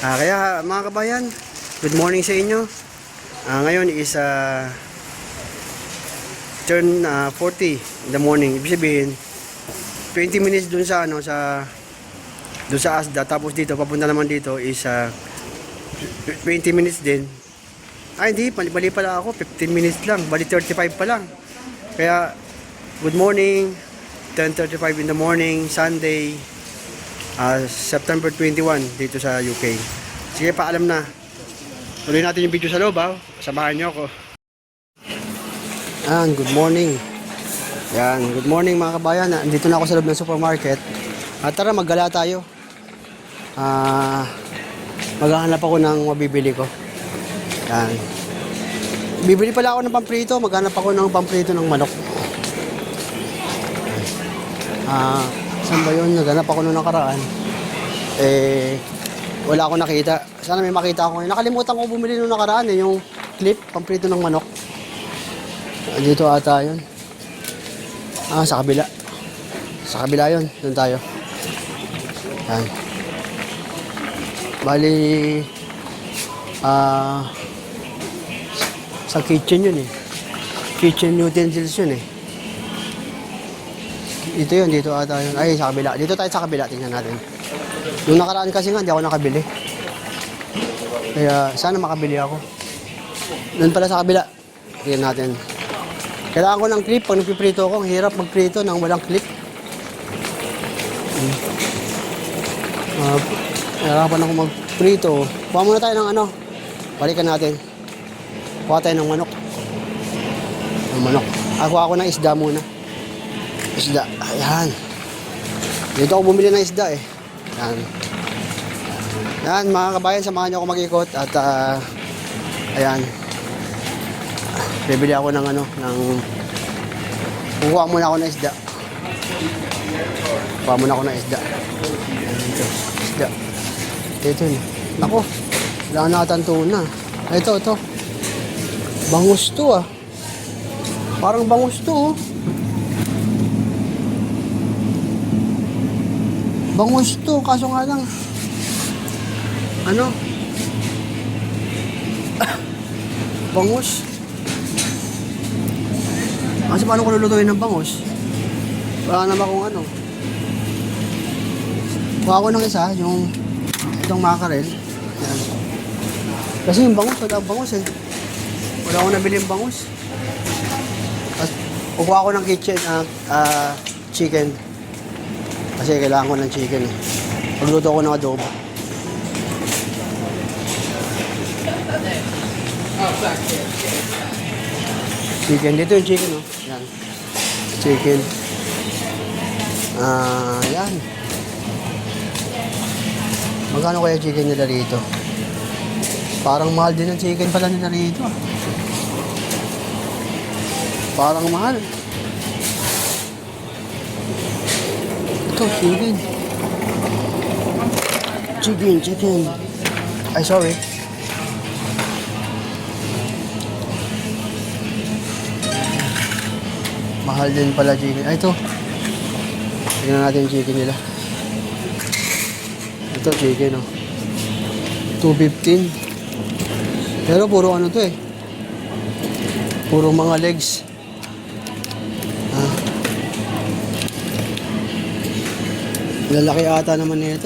Kaya mga kabayan, Good morning sa inyo. Ngayon is turn 40 in the morning. Ibig sabihin 20 minutes dun sa dun sa Asda, tapos dito papunta naman dito is 20 minutes din. Ay hindi, mali pala ako, 15 minutes lang, bali 35 pa lang. Kaya good morning, 10:35 in the morning, Sunday, September 21 dito sa UK. Sige, paalam na. Tuloy natin yung video sa loob, ha? Samahan nyo ako. Good morning. Yan, good morning mga kabayan. Andito na ako sa loob ng supermarket. At tara, maggala tayo. Maghahanap ako ng mabibili ko. Yan. Bibili pala ako ng pamprito. Maghanap ako ng pamprito ng manok. Saan ba yun? Naghanap ako nung nakaraan. Wala akong nakita. Sana may makita ako. Nakalimutan ko bumili nung nakaraan yung clip, pamprito ng manok. Dito ata yun. Sa kabila. Sa kabila yun. Doon tayo. Yan. Bali, sa kitchen yun eh. Kitchen utensils yun eh. Dito yun, dito ata yun. Ay, sa kabila. Dito tayo sa kabila. Tingnan natin. Nung nakaraan kasi nga, hindi ako nakabili. Kaya, sana makabili ako. Doon pala sa kabila. Tingnan natin. Kailangan ko ng clip. Pag nagpiprito ako, ang hirap magprito nang walang clip. Nahirapan ako magprito. Kuha muna tayo ng balikan natin. Kuha tayo ng manok. Ng manok. Kuha ako ng isda muna. Isda. Ayan. Dito ako bumili ng isda eh. Ayan. Ayan mga kabayan, samahan niyo ako mag-ikot. At ayan. Bibili ako ng kukuha muna ako ng isda. Kuha muna ako ng isda. Ito. Isda. Ito yun. Ako. Wala na natanto na. Ito. Bangus to ah. Parang bangus to oh. Bangus to, kaso nga lang bangus. Kasi paano ko lulutuin ng bangus? Wala naman kung kuha ko ng isa, itong mackerel. Yan. Kasi yung bangus, wala akong bangus eh. Wala akong nabili yung bangus. Tapos kukuha ko ng chicken. Kasi kailangan ko ng chicken eh. Pagluto ko ng adobo. Chicken. Dito yung chicken oh. Yan. Chicken. Yan. Magkano kaya chicken nila rito? Parang mahal din ang chicken pala nila rito. Parang mahal. Ito, chicken. Chicken. Ay, sorry. Mahal din pala chicken. Ay, ito. Tingnan natin yung chicken nila. Ito, chicken, oh. 215. Pero puro to eh. Puro mga legs. Lalaki ata naman nito.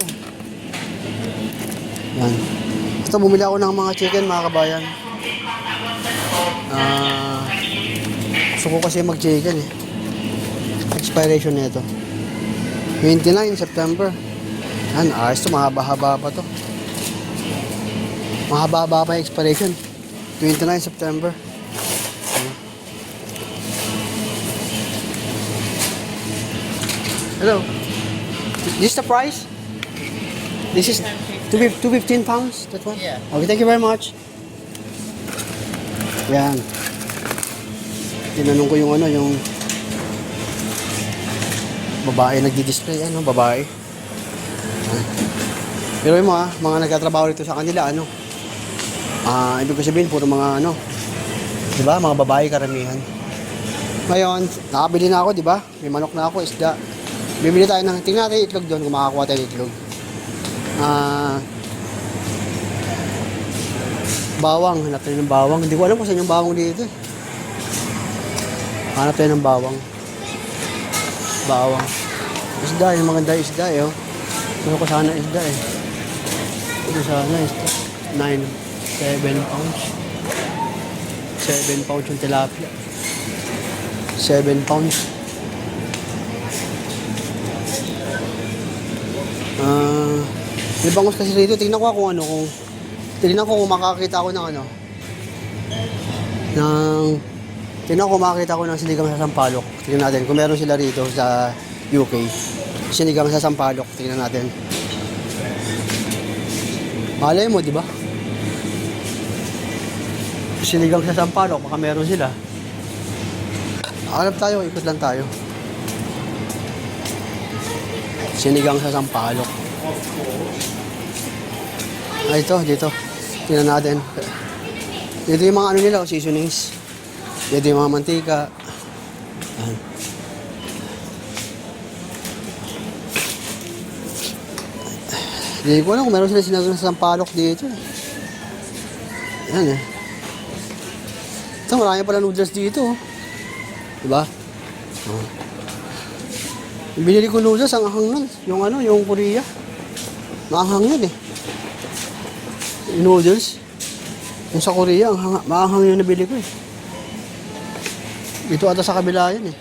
Yan. Basta bumili ako ng mga chicken mga kabayan. Gusto ko kasi mag-chicken eh. Expiration nito 29 September. Yan, ayos to, mahaba-haba pa to. Mahaba-haba pa yung expiration. 29 September. Hello. This is the price? This is 215 pounds? That one? Yeah. Okay, thank you very much. Yan. Tinanong ko yung babae nagdi-display, babae. Pero mo mga nagtatrabaho rito sa kanila, ibig ko sabihin, puro mga di ba, mga babae karamihan. Ngayon, nakabili na ako, di ba? May manok na ako, isda. Bibili tayo tingnan natin itlog doon, kung makakakuha tayo itlog. Bawang, hanap tayo ng bawang. Hindi ko alam kung saan yung bawang dito eh. Hanap tayo ng bawang. Bawang. Isda, yung maganda isda eh. Oh. Gusto ko sana isda eh. Ito sana isda. 7 pounds. 7 pounds yung tilapia. 7 pounds. May bangus kasi rito. Tingnan ko kung ano, tingnan ko kung makakita ako ng ano. Tingnan ko kung makakita ako ng sinigang sa Sampaloc. Tingnan natin kung meron sila rito sa UK. Sinigang sa Sampaloc. Tingnan natin. Malay mo, di ba? Sinigang sa Sampaloc, baka meron sila. Hanap tayo, ikot lang tayo. Sinigang sa Sampaloc. Ay, ito, dito. Tingnan natin. Dito yung mga ano nila, seasonings. Dito yung mga mantika. Ayan. Hindi ko alam kung meron sila sinagang sa Sampaloc dito. Ayan eh. Ito, marami pala noodles dito. Diba? Oh. Binili ko noodles, ang ahang nun. Yung ano, yung Korea. Maanghang yun eh. Yung noodles. Yung sa Korea, maanghang yung nabili ko eh. Dito ata sa kabila yun eh.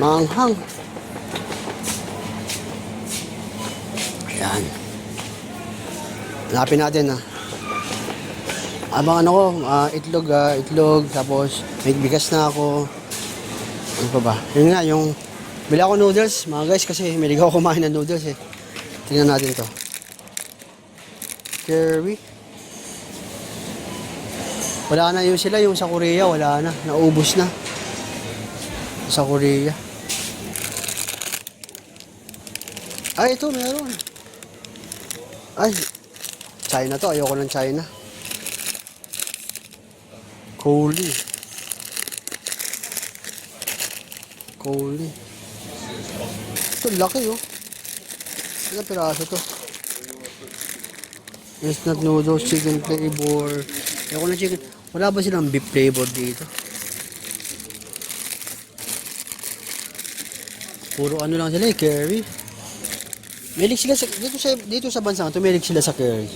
Maanghang. Ayan. Hanapin natin ah. Abang ano ko, itlog, tapos may bigas na ako. Ano pa ba? Yun nga, yung bili ako noodles, mga guys, kasi may ligaw kumain ng noodles eh. Tingnan natin to. Curry. Wala na yun sila, yung sa Korea, wala na. Naubos na. Sa Korea. Ay, ito, meron. Ay, China to. Ayoko ng China. Koli. Ito, laki oh. Ilang piraso to? Instant noodles, chicken flavor. Ayoko ng chicken. Wala ba silang beef flavor dito? Puro ano lang sila eh, curry. Milig sila sa, dito sa bansa ito, milig sila sa curry.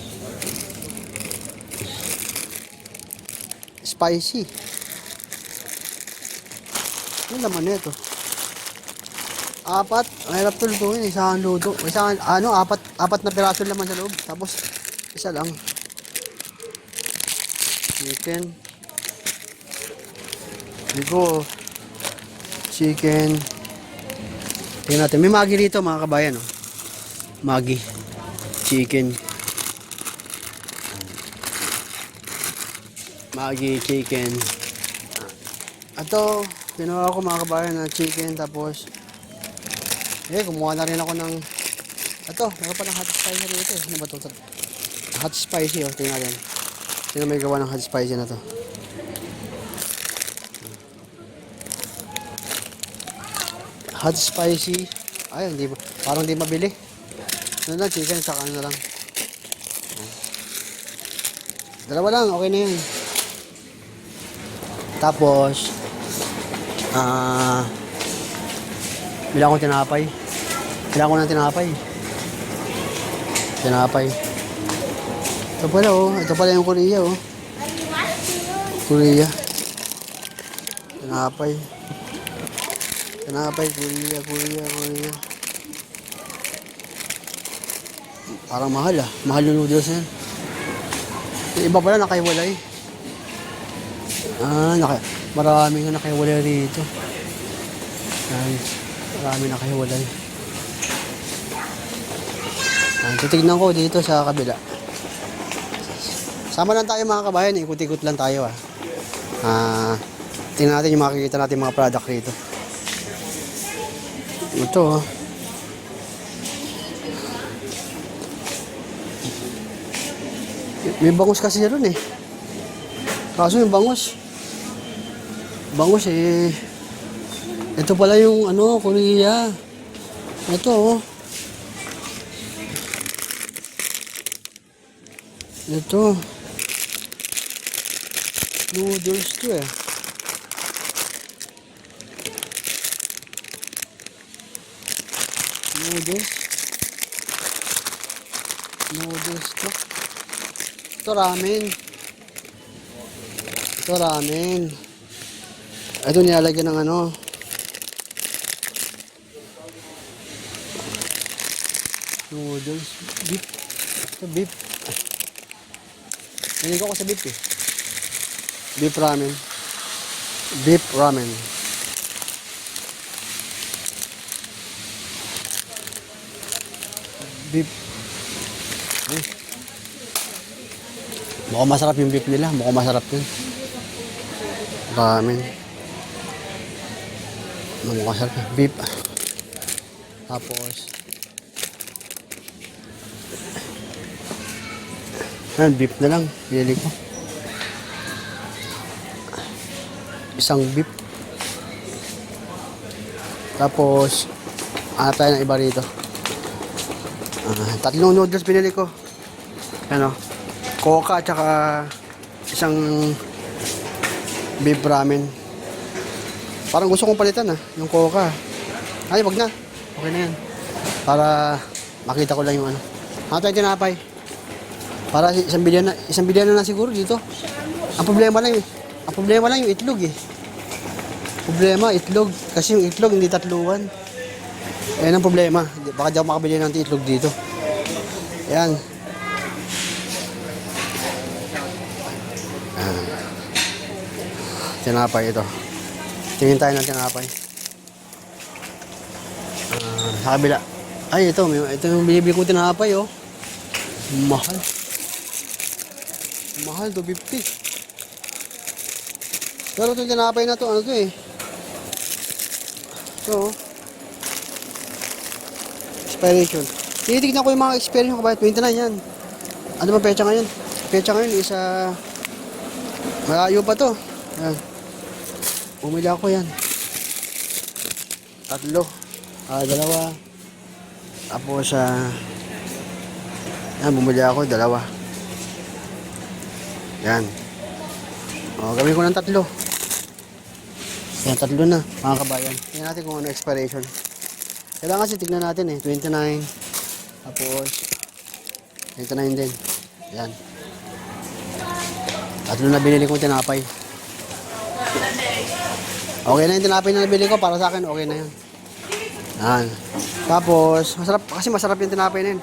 Spicy. Ano naman nito? Apat. Ang hirap to lutuin. Isang luto. Apat na piraso naman sa loob. Tapos, isa lang. Chicken. Bigo. Chicken. Tingnan natin. May Maggi dito mga kabayan. Oh. Maggi. Chicken. Maggi, chicken. Ito, ginawa ko mga kabayan na chicken. Tapos, kumuha na rin ako ng meron pa ng hot spicy rito eh. Ano ba ito? Hot spicy oh, tingnan natin. Sino may gawa ng hot spicy na to? Hot spicy. Ay, parang hindi mabili. Ano na, chicken, saka ano na lang. Dalawa lang, okay na yun. Tapos, bilang ko tinapay. Kailangan ko ng tinapay. Ito pala oh. Ito pala yung Korea oh. Korea. Tinapay. Korea. Parang mahal ah. Mahal yung noodles yan. Yung iba pala nakahiwalay. Marami nga nakahiwalay rito. Marami nakahiwalay. Titignan ko dito sa kabila. Sama lang tayo mga kabayan, ikot-ikot lang tayo tingnan natin yung makikita natin mga product rito. Ito may bangus kasi na ron eh. Kaso yung bangus eh. Ito pala yung Korea. Ito oh. Ito. Noodles to eh. Noodles. Noodles to. Ito ramen. Ito ramen. Ito nilalagyan ng ano. Noodles. Beef. Ito beef. Hindi ko sa beef eh. Beef ramen. Beef ramen. Beef. Ay. Mukhang masarap yung beef nila. Mukhang masarap yun. Ramen. Mukhang masarap yung beef. Tapos ayan, beef na lang. Pinili ko. Isang beef. Tapos hanap tayo ng iba rito. Tatlong noodles pinili ko. Ano? Coca at saka isang beef ramen. Parang gusto kong palitan yung Coca. Ay, wag na. Okay na yan. Para makita ko lang yung ano. Hanap tayo tinapay. Para isang bilyan na siguro dito. Ang problema lang yung itlog eh. Problema, itlog. Kasi yung itlog hindi tatluan. Ayan ang problema. Baka di ako makabili ng itlog dito. Ayan. Tinapay ito. Tingin tayo ng tinapay. Sa kabila. Ay, ito yung binibili kong tinapay oh. Mahal. Mahal, 250. Pero itong tinapay na to, ano to eh. So, expiration. Tinitignan ko yung mga expiration ko ba? 29 yan. Ano ba pecha ngayon? Pecha ngayon is malayo pa to. Ayan. Bumili ako yan. 3. 2. Tapos yan, bumili ako 2. Yan. O, gawin ko ng 3. Yan, 3 na, mga kabayan. Tingnan natin kung ano expiration. Kailangan kasi tignan natin eh. 29. Tapos 29 din. Yan. 3 na binili kong tinapay. Okay na yung tinapay na nabili ko. Para sa akin, okay na yan. Yan. Tapos, masarap yung tinapay na yun.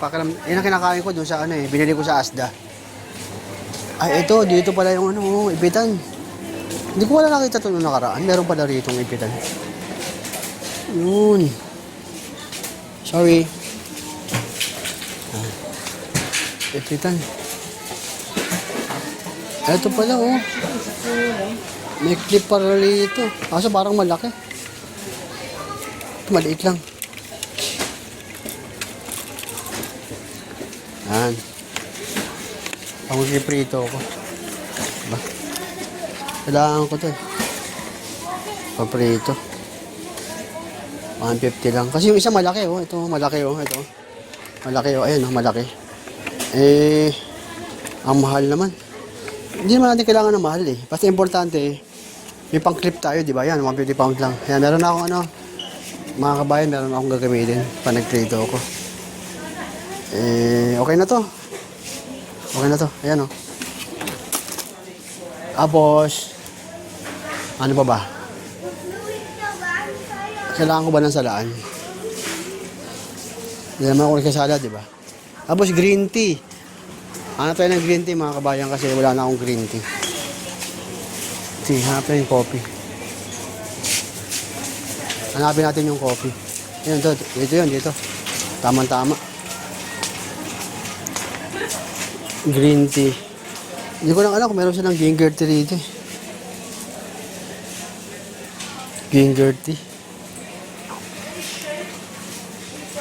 Yan ang kinakain ko dun sa ano eh. Binili ko sa Asda. Ay, dito pala yung ano, ipitan. Hindi ko wala nakita ito nung nakaraan. Meron pala rito yung ipitan. Yun. Sorry. Ipitan. Ito pala oh. May clip para rito. Kaso parang malaki. Maliit lang. Yan. Pang-prito ko. Diba? Kailangan ko to eh. Paprito. 150 lang. Kasi yung isa malaki oh. Ito malaki oh. Ito. Malaki oh. Ayan oh. Malaki. Ang mahal naman. Hindi naman natin kailangan ng mahal eh. Basta importante eh. May pang-clip tayo, di ba? Yan, 150 pounds lang. Yan, meron na akong ano. Mga kabayan, meron akong gagamitin. Panag-trito ako. Okay na to. Okay na to. Ayan oh. Tapos, ano pa ba? Kailangan ko ba ng salaan? Hindi naman ako nagkasala, di ba? Tapos, green tea. Hanap tayo ng green tea, mga kabayan, kasi wala na akong green tea. Hanap tayo yung coffee. Hanapin natin yung coffee. Yan, dito. Tama-tama. Green tea. Hindi ko lang alam kung meron silang ginger tea dito. Ginger tea.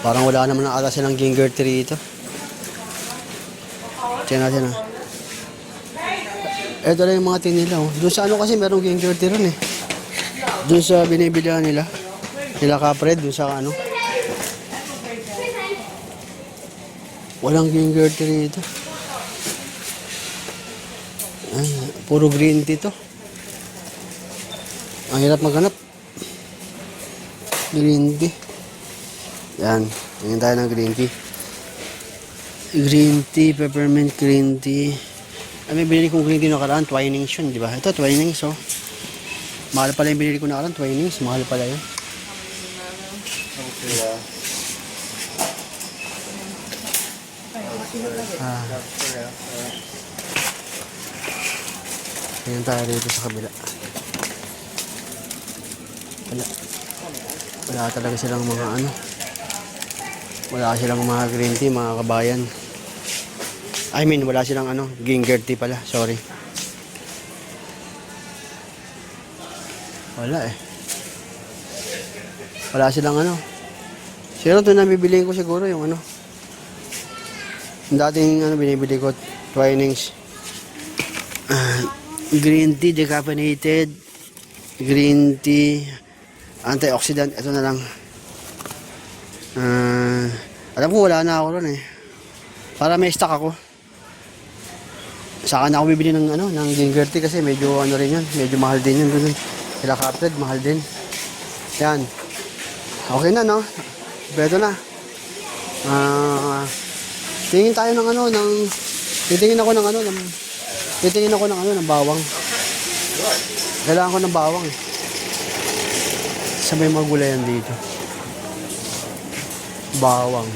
Parang wala naman na ata silang ginger tea dito. Tingnan natin Ito lang yung mga tea nila oh. Doon sa ano kasi merong ginger tea ron eh. Doon sa binibilihan nila. Nila Kapred, doon sa ano. Walang ginger tea dito. Ay, puro green tea to. Ang hirap maghanap. Green tea. Yan. Tingin tayo ng green tea. Green tea, peppermint green tea. Ay, may binili kong green tea nakaraan. Twinings yun, di ba? Ito, Twinings, oh. Mahal pala yung binili ko nakaraan. Twinings, mahal pala yun. Okay. Tingin tayo dito sa kabila. Wala talaga silang mga ano. Wala silang mga green tea, mga kabayan. I mean, wala silang ano, ginger tea pala. Sorry. Wala eh. Wala silang ano. Siguro ito na bibiliin ko siguro yung ano. Yung dating ano binibili ko, Twinings. Green tea, decaffeinated. Green tea, antioxidant. Ito na lang. Alam ko wala na ako ron eh. Para may stock ako. Saka na ako bibili ng ano, ng ginger tea kasi medyo ano rin yun, medyo mahal din yun doon. Sila Capred, mahal din. Yan. Okay na no. Beto na. Tingin tayo ng ano, titingin ako ng ano, ng bawang. Kailangan ko ng bawang eh. Sa may mga gulayan dito. Bawang.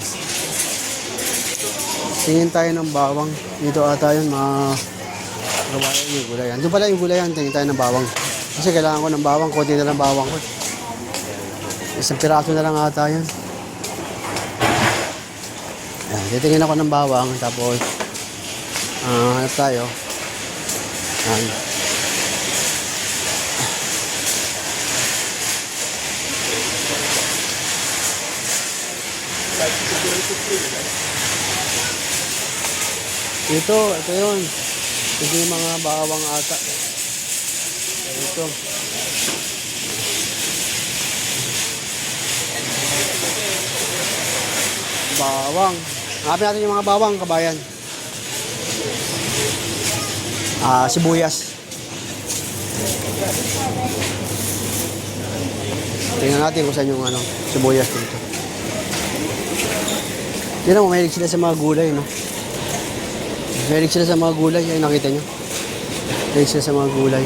Tingin tayo ng bawang. Dito ata yun, gawain yung gulayan. Doon pala yung gulayan, tingin tayo ng bawang. Kasi kailangan ko ng bawang, konti na lang bawang ko. Isang piraso na lang ata yun. Ayan, titingin ako ng bawang, tapos hanap tayo. Ayan. Ito yun. Ito yung mga bawang ata. Ito. Bawang. Hanapin natin yung mga bawang, kabayan. Sibuyas. Tingnan natin kung saan yung ano, sibuyas dito. Tingnan mo, mahilig sila sa mga gulay, no? Mahilig sila sa mga gulay. Ay, nakita nyo? Mahilig sila sa mga gulay.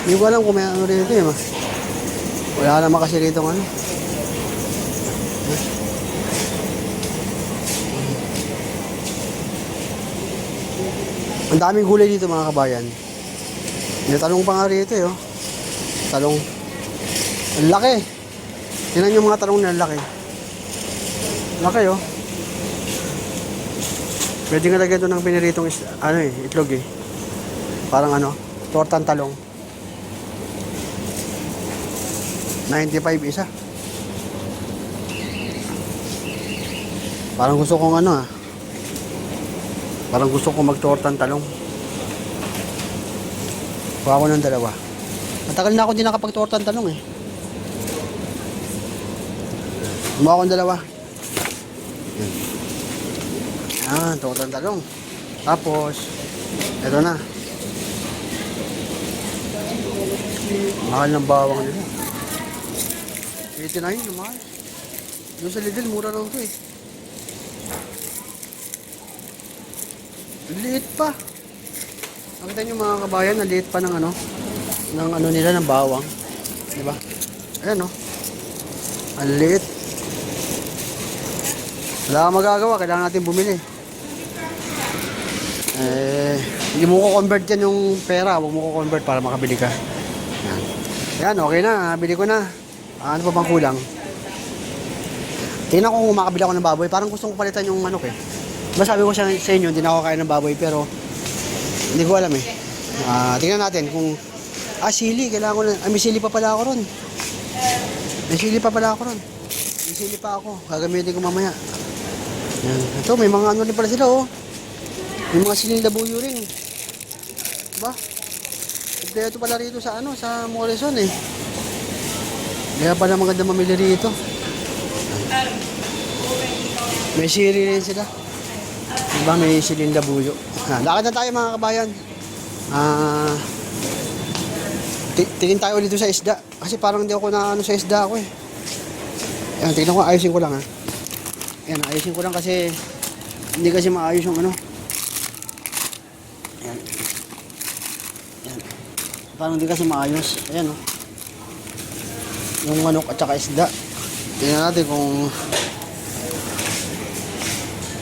Hindi ko alam kung may ano rito, eh, ma. Wala naman kasi rito ano. Ang daming gulay dito mga kabayan. May talong pa nga rito eh. Oh. Talong. Ang laki. Tingnan yung mga talong na laki. Laki oh. Pwede nga lagyan ito ng piniritong itlog eh. Parang ano, tortang talong. 95 isa. Parang gusto kong ano Parang gusto kong magtortang talong. Kuha ko ng dalawa. Matagal na ako din nakapagtortang talong eh. Kuha ko ng dalawa. Tortang talong. Tapos, eto na. Mahal ng bawang nila. 89 na mahal. Doon sa Lidl, mura lang ito eh. Liit pa. Nakita nyo mga kabayan, naliit pa ng ano nila, ng bawang. Diba? Ayan o. Ang liit. Wala kang magagawa, kailangan natin bumili. Hindi mo ko convert yan yung pera. Huwag mo ko convert para makabili ka. Ayan, okay na. Bili ko na. Ano pa bang kulang? Tingnan ko kung makabili ako ng baboy. Parang gusto ko palitan yung manok eh. Masabi ko sa inyo, hindi na ako kaya ng baboy. Pero, hindi ko alam eh. Tingnan natin kung... sili. Kailangan ko na... may sili pa pala ako ron. May sili pa ako. Gagamitin ko mamaya. Yan. Ito, may mga ano rin pala sila oh. May mga siling labuyo rin. Diba? Ito pala rito sa sa Morrison eh. Kaya pala maganda mamili rito. May sili rin sila. Diba? May siling labuyo. Lakad na tayo mga kabayan. Tingin tayo ulit sa isda. Kasi parang hindi ako na ano sa isda ako eh. Ayan, tingnan ko, ayusin ko lang ha. Ayan, ayusin ko lang kasi hindi kasi maayos yung ano. Ayan. Ayan. Parang hindi kasi maayos. Ayan o. Yung manok at saka isda. Tingnan natin kung...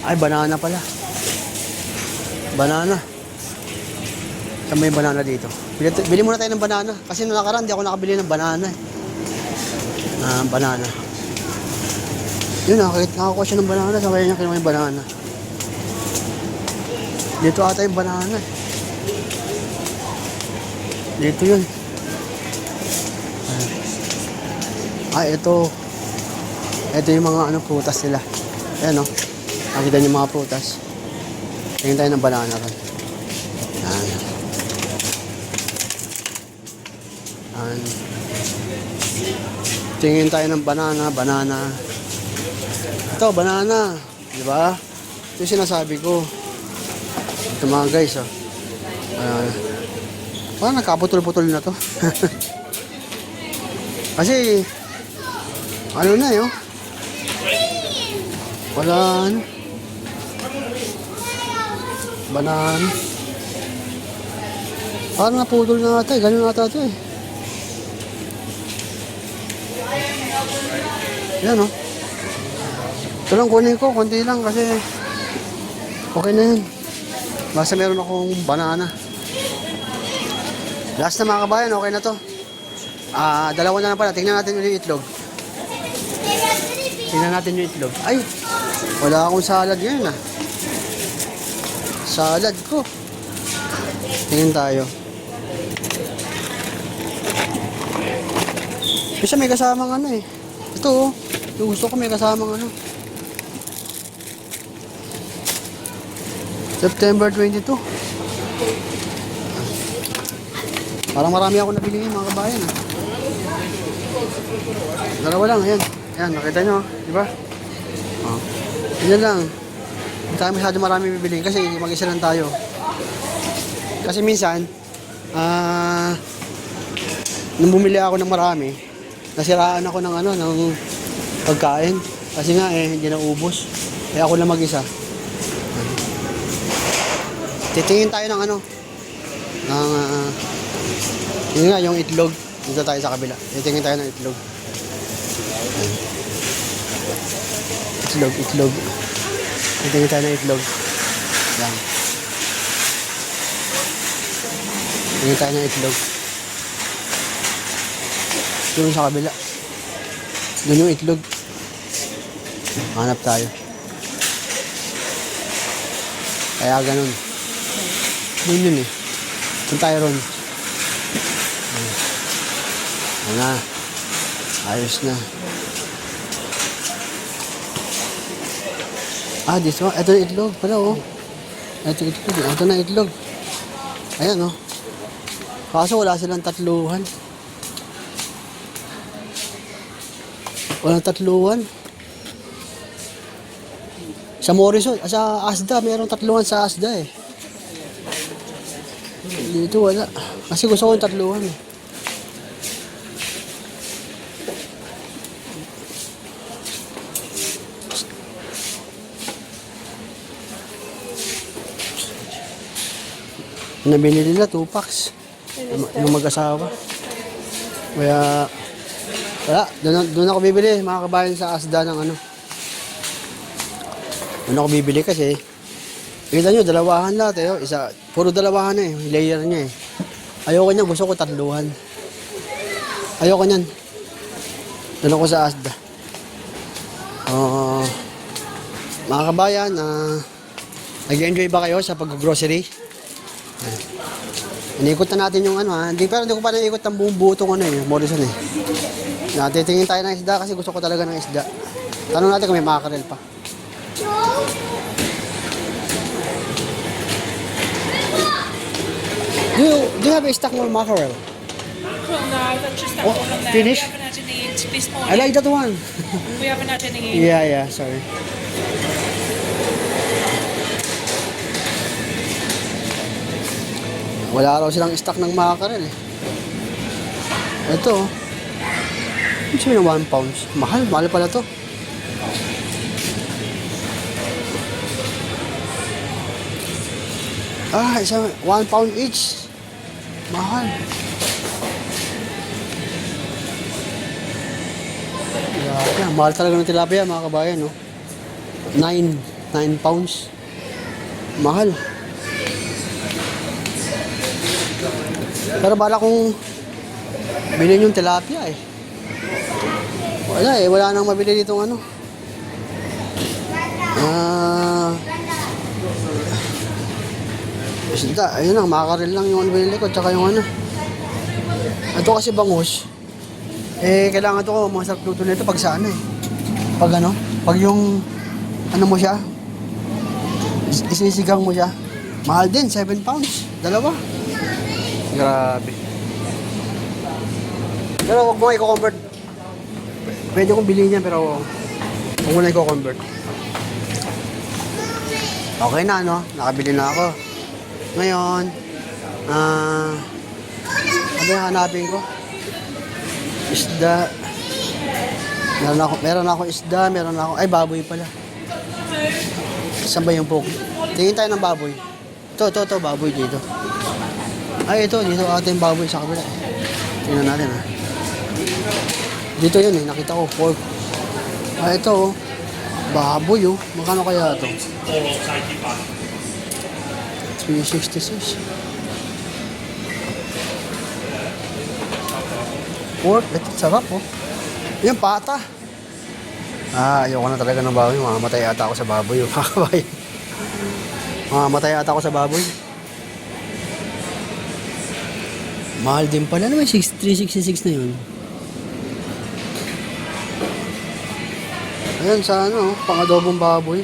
Ay, banana pala. Banana. Saan may banana dito? Bili muna tayo ng banana. Kasi nung nakaraan, di ako nakabili ng banana eh. Banana. Yun, nakakuha siya ng banana. Sabay niya kinuha yung banana. Dito ata yung banana eh. Dito yun. Ito. Ito yung mga ano, prutas nila. Ayan o. Nakita niyo yung mga prutas. Tingin tayo ng banana rin. Ayan. Tingin tayo ng banana. Ito, banana. Di ba? Ito yung sinasabi ko. Ito mga guys, oh. Parang nagkaputol-putol na to. Kasi, ano na yun? Wala, ano? Banana. Parang naputol na ata eh. Ganun ata ito eh. Yan o. Ito lang kunin ko, konti lang kasi okay na yun. Basta meron akong banana. Last na mga kabayan, okay na to. Dalawa na lang pala. Tingnan natin yung itlog. Tingnan natin yung itlog. Ay, wala akong salad ngayon ah. Salad ko. Tingnan tayo. Kasi may kasamang ano eh. Ito oh. Yung gusto ko may kasamang ano. September 22. Parang marami ako nabili mga kabayan ah. Dalawa lang, ayan. Ayan, nakita nyo, di ba? Oh. Yan lang. Hindi tayo masyado marami bibiliin kasi mag-isa lang tayo. Kasi minsan, nung bumili ako ng marami, nasiraan ako ng ano, ng pagkain. Kasi nga hindi na ubos. Kaya ako lang mag-isa. Titingin tayo ng ano, ng, yun nga, yung itlog. Dito tayo sa kabila. Titingin tayo ng itlog. Itlog. Titingin tayo ng itlog. Yan. Titingin tayo ng itlog. Doon sa kabila. Doon yung itlog. Hanap tayo. Kaya ganun. Doon yun eh. Doon tayo ron. Ano? Ayos na. This one. Ito yung itlog pala oh. Ito itlog. Ito na itlog. Ayan oh. Kaso wala silang tatluhan. Walang tatluhan. Sa Morrison, sa Asda, mayroong tatluhan sa Asda eh. Dito wala. Kasi gusto ko yung tatluhan eh. Nabili nila 2 packs. Yung mag-asawa. Kaya, wala. Doon ako bibili, mga kabayan sa Asda ng ano. Doon ako bibili kasi, kita nyo, dalawahan lahat eh. Isa, puro dalawahan eh. Layer niya eh. Ayoko niyan, gusto ko tatluhan. Ayoko niyan. Doon ako sa Asda. Mga kabayan, nag-enjoy ba kayo sa pag-grocery? Inikot na natin yung ano ha. Pero hindi ko pa naikot ang buong butong ano eh. Morrison eh. Natitingin tayo ng isda kasi gusto ko talaga ng isda. Tanong natin kung may mackerel pa. Do you have a stock more mackerel? No, that's just that Oh, one on there. finish? We haven't had any this morning. I like that one. We haven't had any. Yeah, sorry. Wala raw silang stock ng mackerel eh. Ito, oh. Ano sabi ng 1 pounds? Mahal, mahal pala to. Isa, 1 pound each. Mahal. Tilapia, mahal talaga ng tilapia mga kabayan, no? 9 pounds. Mahal. Pero bala kong bilhin yung tilapia eh. Wala nang mabili dito ano. Isda, ayun lang, mackerel lang yung binili ko, tsaka yung ano. Ito kasi bangus. Kailangan to ko, masarap luto nito pag sa ano eh. Pag ano, pag yung, ano mo siya, isisigang mo siya. Mahal din, 7 pounds, dalawa. Grabe. Pero huwag mo i-convert. Pwede kong bilhin yan, pero huwag mo na i-convert. Okay na, no? Nakabili na ako. Ngayon, ano yung hanapin ko? Isda. Meron ako isda, meron ako, ay baboy pala. Saan ba yung poke? Tingin tayo ng baboy. Ito, baboy dito. Ay, dito ating baboy sa kabila. Tingnan natin ha. Dito yun eh, nakita ko, pork. Ito oh, baboy oh. Magkano kaya ito? 366. Pork, ito sarap oh. Yan, pata. Ayoko na talaga ng baboy. Mamamatay ata ako sa baboy oh. Kakabay. Mamamatay ata ako sa baboy. Mahal din pala naman, 366 na yun. Ayan, sa ano, pang-adobong baboy.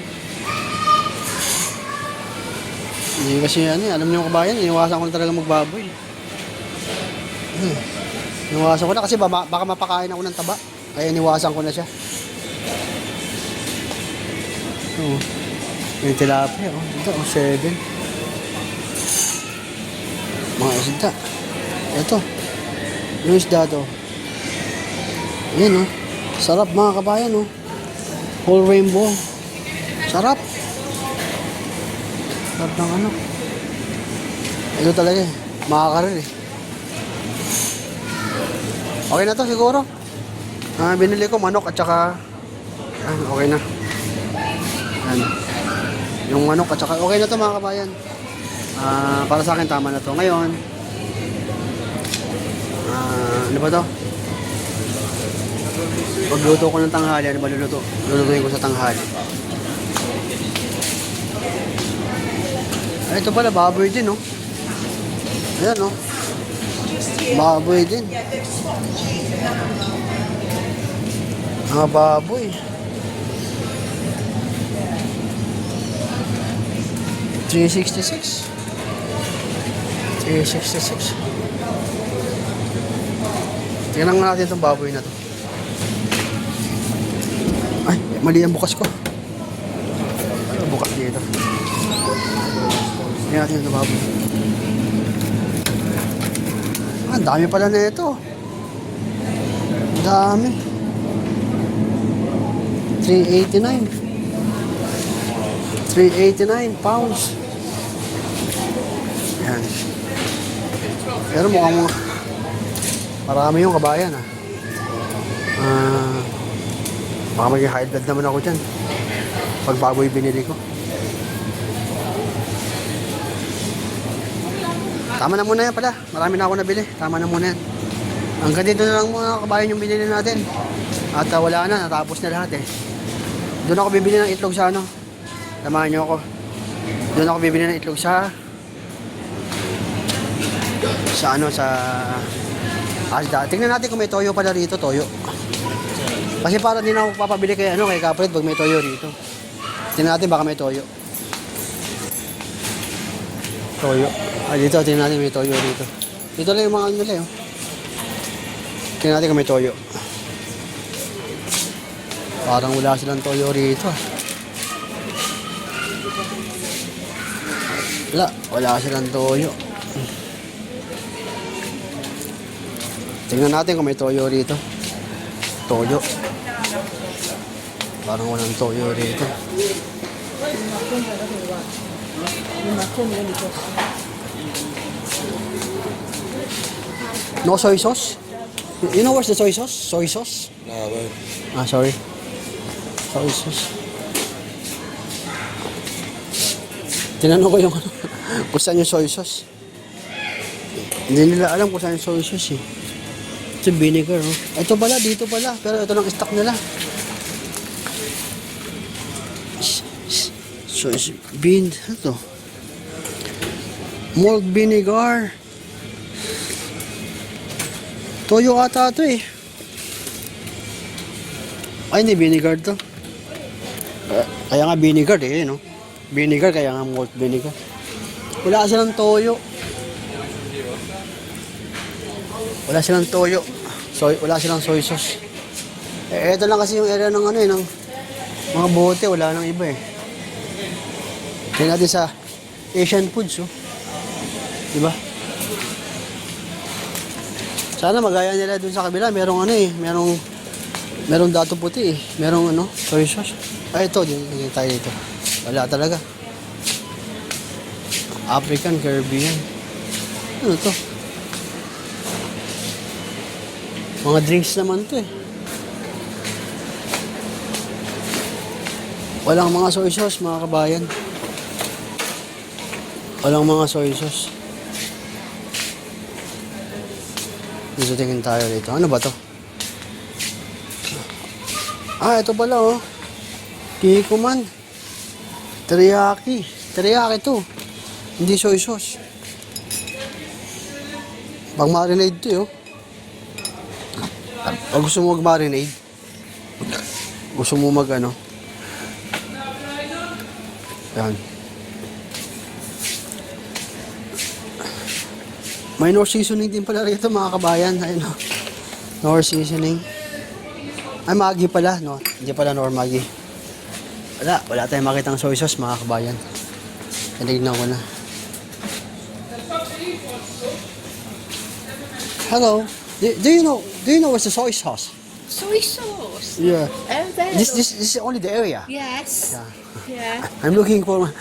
Hindi kasi ano, alam niyo kabayan, iniwasan ko na talaga magbaboy. Iniwasan ko na kasi baka mapakain ako ng taba. Kaya iniwasan ko na siya. Yung tilapia, ito, 7. Mga isda. Ito. Yung isda to. Ayan sarap mga kabayan whole rainbow. Sarap. Sarap ng ano. Ito talaga makakaroon Okay na to siguro. Binili ko manok at saka okay na. Yung manok at saka okay na to mga kabayan. Para sa akin tama na to. Ngayon, ano ba to? Pagluto ko ng tanghali, ano ba lulutuin ko sa tanghali? Ito pala, baboy din, Ayan, baboy din. Baboy. 366. Tingnan natin itong baboy na to. Ay, mali ang bukas ko. Ano bukas dito? Tingnan natin itong baboy. Ang dami pala na ito. Ang dami. 389 pounds. Yan. Pero mukhang marami yung kabayan baka maging high blood naman ako dyan pag baboy binili ko. Tama na muna yan pala, marami na ako nabili. Tama na muna yan. Hanggang dito na lang mga kabayan yung binili natin. At wala na, natapos na lahat Doon ako bibili ng itlog sa samahan nyo ako. Doon ako bibili ng itlog sa Asda. Tingnan natin kung may toyo pala rito, toyo. Kasi para din ako papabili kay Kapred pag may toyo rito. Tingnan natin baka may toyo. Toyo. Dito, tingnan natin may toyo rito. Dito lang yung mga nila Tingnan natin kung may toyo. Parang wala silang toyo rito. Wala silang toyo. Tingnan natin kung may toyo rito. Toyo. Parang walang toyo rito. No soy sauce? You know where's the soy sauce? Soy sauce? No, but Ah, sorry. Soy sauce. Tinanong ko yung ano, kung saan yung soy sauce. Hindi nila alam kung saan yung soy sauce eh. Ito vinegar oh. Ito pala, dito pala. Pero ito lang stock nila. Soy bean, ano to? Malt vinegar. Toyo ata ito eh. Ay, hindi vinegar to. Kaya nga vinegar eh, no? Vinegar, kaya nga malt vinegar. Wala silang toyo. Wala silang toyo. Wala silang soy sauce. Eh, ito lang kasi yung area ng ano eh, ng mga bote. Wala nang iba eh. Tingnan natin sa Asian foods, oh. Diba? Sana magaya nila dun sa kabila. Merong ano eh, merong dato puti eh. Merong ano, soy sauce. Ay, ito, din tayo dito. Wala talaga. African Caribbean. Ano to? Mga drinks naman to eh. Walang mga soy sauce, mga kabayan. Walang mga soy sauce. Dito tingin tayo dito. Ano ba to? Ah, ito pala oh. Kikoman. Teriyaki. Teriyaki to. Hindi soy sauce. Pag marinade to oh. Pag gusto mo mag-marinade, gusto mo mag ano, yan. May Knorr seasoning din pala rito mga kabayan. Ayun o. Knorr seasoning. Ay, Maggi pala. No? Hindi pala Knorr Maggi. Wala tayong makita ng soy sauce mga kabayan. Tinignan ko na. Hello. Do you know what's the soy sauce? Soy sauce. Yeah. Oh, there. This is only the area. Yes. Yeah. I'm looking for,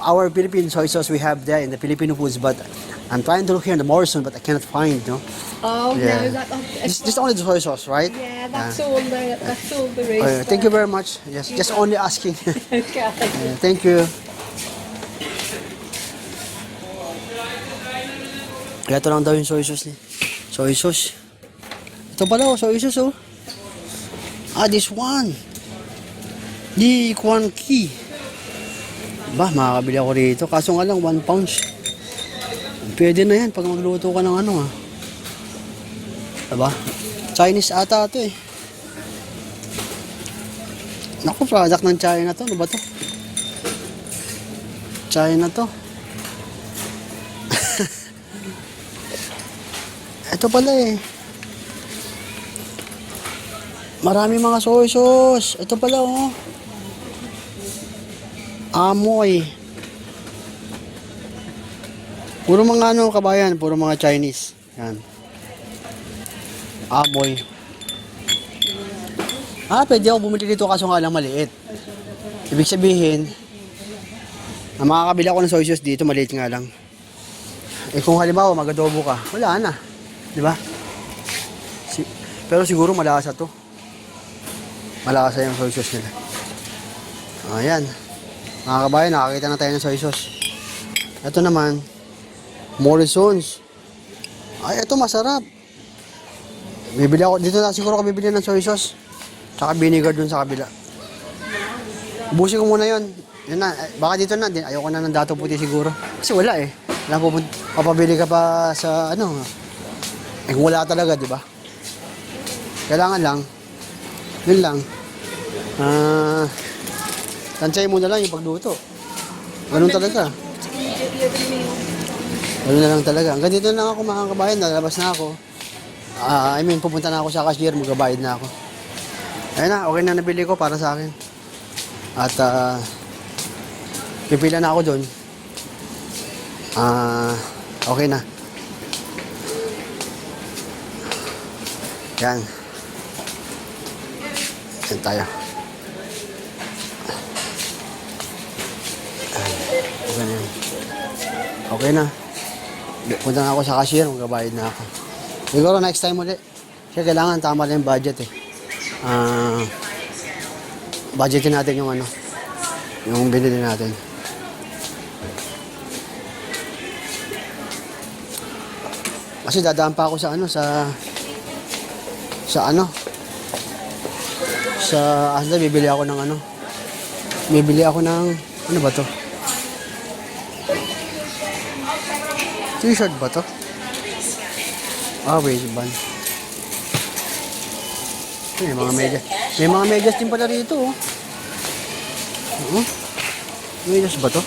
our Philippine soy sauce we have there in the Filipino foods, but I'm trying to look here in the Morrison, but I cannot find, Oh Yeah. no, Just only the soy sauce, right? yeah, that's all there is. Okay, thank you very much. Yes, just only asking. Okay. Thank you. Ito lang daw yung soy sauce niya. Soy sauce. Ito pala oh, soy sauce oh. Ah, this one. Di Kwan Ki. Ba, makakabili ako rito. Kaso nga lang, 1 pounds. Pwede na yan pag magluto ka ng ano ah. Diba? Chinese ata ito eh. Naku, product ng China to. Ano ba to? China to. Ito pala eh. Marami mga soy sauce. Ito pala oh. Amoy. Puro mga ano kabayan, puro mga Chinese. Yan. Amoy. Ah, pwede ako bumili dito kaso nga lang maliit. Ibig sabihin, na makakabili ako ng soy sauce dito, maliit nga lang. Eh kung halimbawa magadobo ka, wala na. Di ba? Pero siguro malasa to. Malasa yung soy sauce nila. Ayan. Mga kabayan, nakakita na tayo ng soy sauce. Ito naman, Morrison's. Ay, ito masarap. Bibili ako, dito na siguro ako bibili ng soy sauce. Tsaka vinegar dun sa kabila. Ubusin ko muna yun. Yun na, baka dito na, ayoko na ng dato puti siguro. Kasi wala eh. Papabili ka pa sa ano. Eh kung wala talaga, di ba? Kailangan lang. Yun lang. Tansyahin mo na lang yung pagluto. Ganun talaga. Ganun na lang talaga. Hanggang dito na lang ako mga kabayan. Nalabas na ako. Pupunta na ako sa cashier. Magbabayad na ako. Ayun na, okay na nabili ko para sa akin. At pipila na ako doon. Okay na. Yan. Yan tayo. Okay na yan. Okay na. Punta na ako sa cashier, magbabayad na ako. Siguro next time ulit. Kasi kailangan tama na yung budget eh. Budgetin natin yung ano, yung binili natin. Kasi dadaan pa ako sa ano, sa Asda, bibili ako ng ano. Bibili ako ng, ano ba to? T-shirt ba to? Waistband. May mga medyas. May mga medyas din pala rito, oh. Medyas ba to?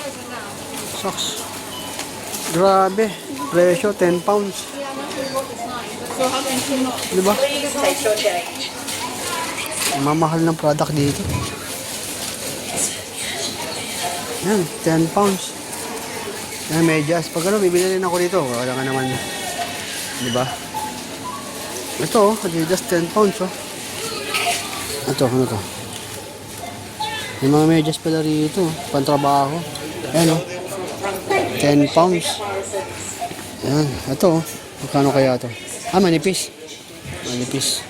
Socks. Grabe. Presyo, 10 pounds. So how can you not? Diba? Mamahal ng product dito. Yan, 10 pounds. Yan, medyas. Pag ano, bibili rin ako dito. Wala nga naman. Diba? Ito, oh, Adidas 10 pounds, oh. Ito, ano to? May mga medyas pala rito, oh. Pantrabaho. Ayan, oh. 10 pounds. Ayan, ito, oh. Magkano kaya ito? Manipis. Manipis.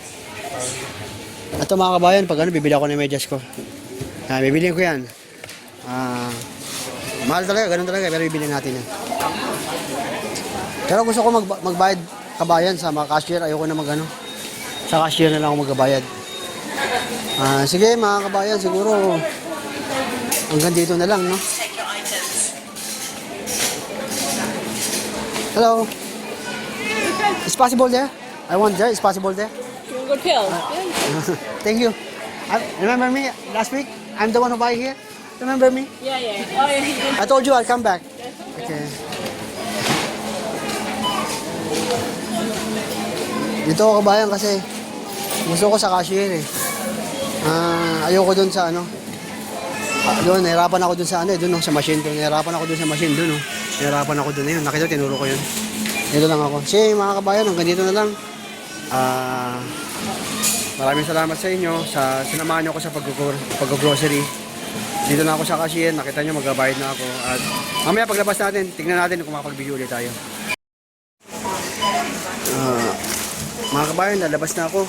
Ito mga kabayan, pag ano, bibili ako ng medyas ko. Bibili ko yan. Mahal talaga, ganun talaga, pero bibili natin yan. Pero gusto ko magbayad kabayan sa mga cashier, ayoko na magano. Sa cashier na lang ako magbabayad. Sige mga kabayan, siguro hanggang dito na lang, no? Hello. It's possible there? I want there. It's possible there? Good pill. Thank you. Remember me last week? I'm the one who buy here. Remember me? Yeah. Oh, yeah. I told you I'll come back. Okay. Dito ako kabayan kasi gusto ko sa cashier eh. Ayoko dun sa ano. Doon, nahirapan ako dun sa ano eh, dun sa machine doon. Nahirapan ako dun sa machine doon. Nahirapan ako dun na yun. Nakita, tinuro ko yun. Dito lang ako. Sige mga kabayan, hanggang dito na lang. Maraming salamat sa inyo sa sinamahan niyo ako sa pag-grocery. Dito na ako sa cashier, nakita niyo magbabayad na ako. At mamaya paglabas natin, tingnan natin kung makapag-video ulit tayo. Mga kabayan, lalabas na ako.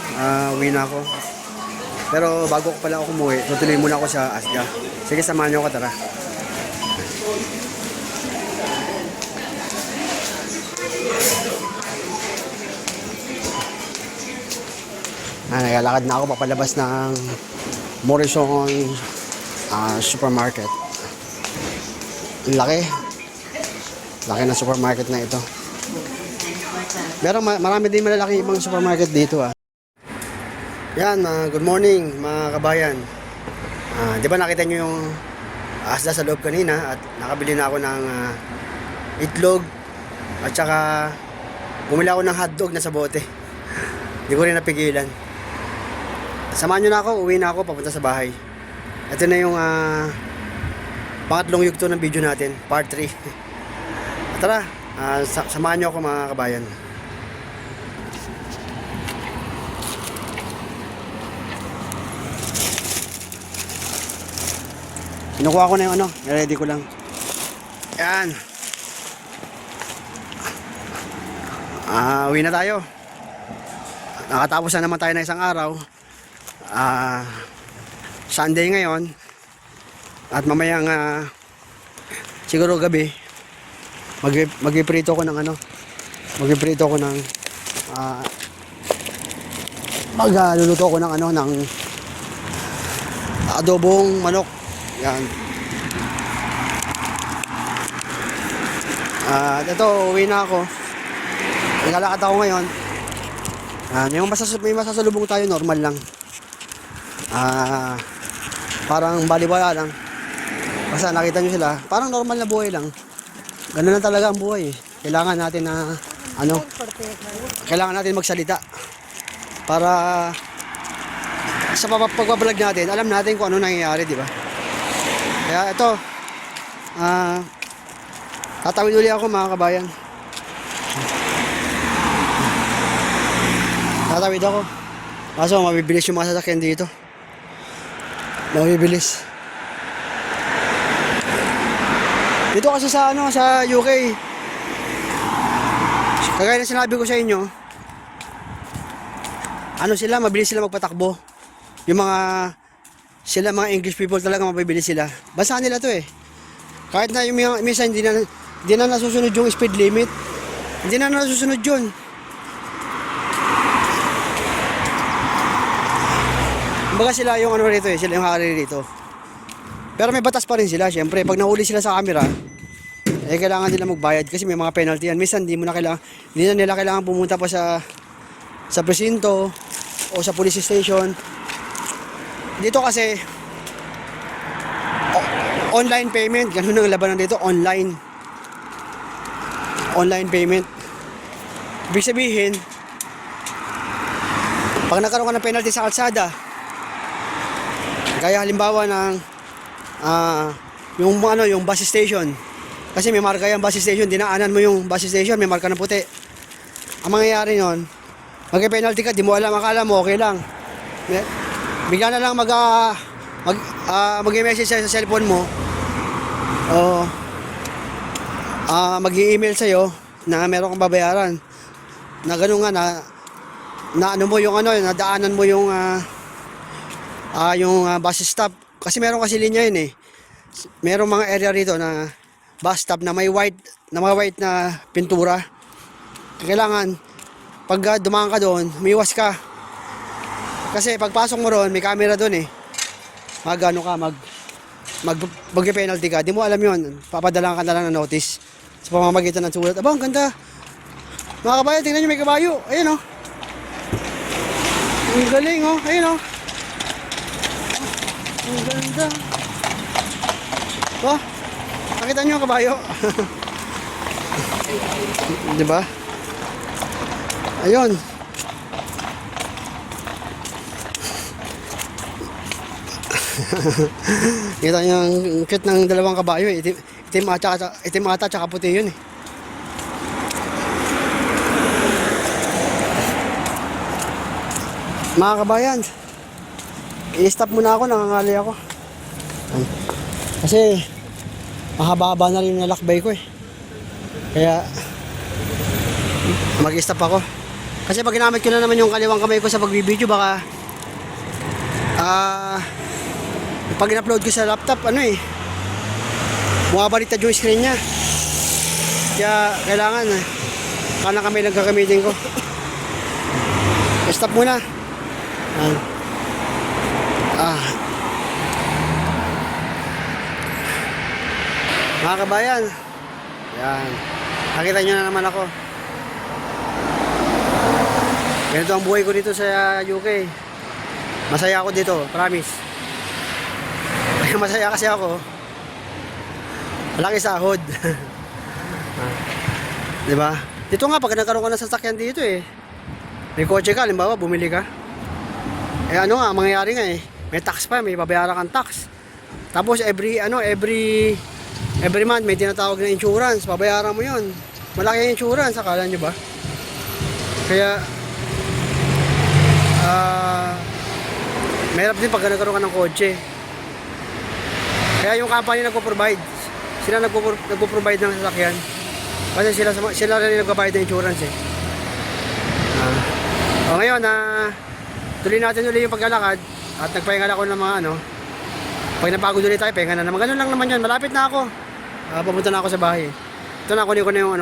Uwi na ako. Pero bago ko pala ako umuwi, tutuloy muna ako sa Asda. Sige, samahan niyo ako, tara. Naglalakad na ako papalabas ng Morrison supermarket. Laki. Laki ng supermarket na ito. Pero marami din malalaki ibang supermarket dito Yan, good morning mga kabayan. Di ba nakita nyo yung Asda sa loob kanina at nakabili na ako ng itlog at saka bumili ako ng hotdog na sa bote. Hindi ko rin napigilan. Samahan nyo na ako, uwi na ako, papunta sa bahay. Ito na yung pangatlong yugto ng video natin, part 3. Tara, samahan nyo ako mga kabayan. Kinukuha ko na yung ano, ready ko lang. Yan. Uwi na tayo. Nakatapos na naman tayo ng isang araw. Sunday ngayon. At mamayang siguro gabi magpiprito ko ng ano. Magpiprito ko ng magluluto ko ng ano ng adobong manok. Yan. Ito, uwi na ako. Naglalakad ako ngayon. May masasalubong tayo, normal lang. Parang baliwala lang. Basta nakita nyo sila, parang normal na buhay lang. Ganun lang talaga ang buhay. Kailangan natin na, kailangan natin magsalita. Para sa pagbablog natin, alam natin kung ano nangyayari, di ba? Kaya ito, tatawid ulit ako mga kabayan. Tatawid ako. Kaso mabibilis yung mga sasakyan dito. Mabibilis. Dito kasi sa ano, sa UK. Kagaya na sinabi ko sa inyo, ano sila, mabilis sila magpatakbo. Yung mga English people talaga mabibilis sila. Basa nila to eh. Kahit na yung minsan hindi na nasusunod yung speed limit. Hindi na nasusunod yun. Kumbaga sila yung ano rito eh, sila yung hari rito. Pero may batas pa rin sila, syempre. Pag nahuli sila sa camera, eh kailangan nila magbayad kasi may mga penalty yan. Minsan hindi na nila kailangan pumunta pa sa presinto o sa police station. Dito kasi online payment, ganun ang labanan dito, online payment. Ibig sabihin, pag nagkaroon ka ng penalty sa kalsada, kaya halimbawa ng yung bus station. Kasi may marka yung bus station, dinaanan mo yung bus station, may marka ng puti. Ang mangyayari nun, mag-penalty ka, di mo alam, akala mo okay lang. Bigla na lang mag-message sa cellphone mo, o mag-i-email sa'yo na meron kang babayaran. Na gano'n nga, na ano mo yung nadaanan mo yung bus stop. Kasi meron kasi linya yun eh. Merong mga area rito na bus stop na may white na pintura. Kailangan pag dumaan ka doon, umiwas ka. Kasi pagpasok mo roon, may camera doon eh. Mag-penalty ka. Di mo alam yun. Papadalang ka na lang ng notice sa pamamagitan ng sulat. Aba, ang ganda. Mga kabayo, tingnan nyo, may kabayo. Ayun oh. Ang galing oh. Ayun oh. Ang ganda. Oh, nakita nyo ang kabayo. Diba? Ayun. Kita nyo ang cute ng dalawang kabayo eh. Itim ata tsaka puti yun eh. Mga kabayan, i-stop muna ako, nangangali ako. Kasi mahaba-haba na rin yung nalakbay ko eh. Kaya mag-stop ako. Kasi pag ginamit ko na naman yung kaliwang kamay ko sa pagbibideo, baka pag in-upload ko sa laptop, bumabaliktad yung screen niya. Kaya kailangan kanang kamay lang gagamitin ko. Stop muna. Mga kabayan, yan, nakita nyo na naman ako. Ganito ang buhay ko dito sa UK. Masaya ako dito, promise. Kaya masaya kasi ako, malaki sahod. Diba? Dito nga, pag nagkaroon ka ng sasakyan dito eh, may kotse ka, halimbawa bumili ka, eh ano nga, mangyayari nga eh, may tax pa, may babayaran kang tax. Tapos every month may tinatawag na insurance, babayaran mo yun. Malaki yung insurance, akala nyo ba? Kaya mahirap din pag nagkaroon ka ng kotse. Kaya yung company nagpo-provide, sila nagpo-provide ng sasakyan. Kasi sila rin nagbabayad ng insurance eh. Ngayon tuloy natin ulit yung paglalakad at nagpahinga ako ng mga pag napagod ulit tayo, pahinga na naman. Ganun lang naman yun, malapit na ako. Papunta na ako sa bahay. Ito na, kunin ko na yung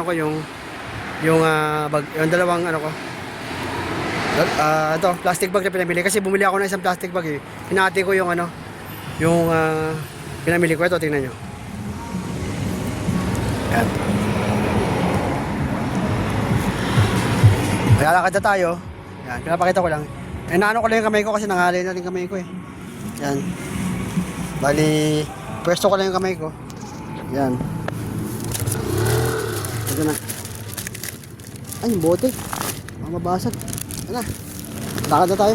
bag, yung dalawang ko. Ito, plastic bag na pinamili kasi bumili ako ng isang plastic bag eh. Hinati ko yung pinamili ko. Ito, tingnan nyo. Yan. Lalakad na tayo. Yan, pinapakita ko lang. Naano ko lang yung kamay ko kasi nangalay na rin kamay ko eh. Yan. Bali, pwesto ko lang yung kamay ko. Yan. Ito na. Ay, yung bote. Mabasag. Yan na. Lakad na tayo.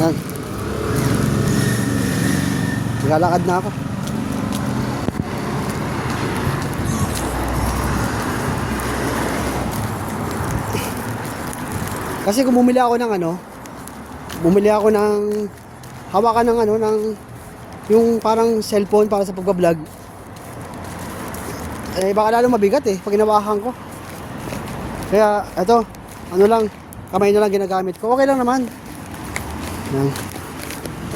Yan. Naglalakad na ako. Kasi kung bumili ako ng bumili ako ng hawakan ng ano, ng yung parang cellphone para sa pagbablog. Eh baka lalo mabigat eh pag hinawakan ko. Kaya eto, ano lang, kamay na lang ginagamit ko. Okay lang naman. Yan.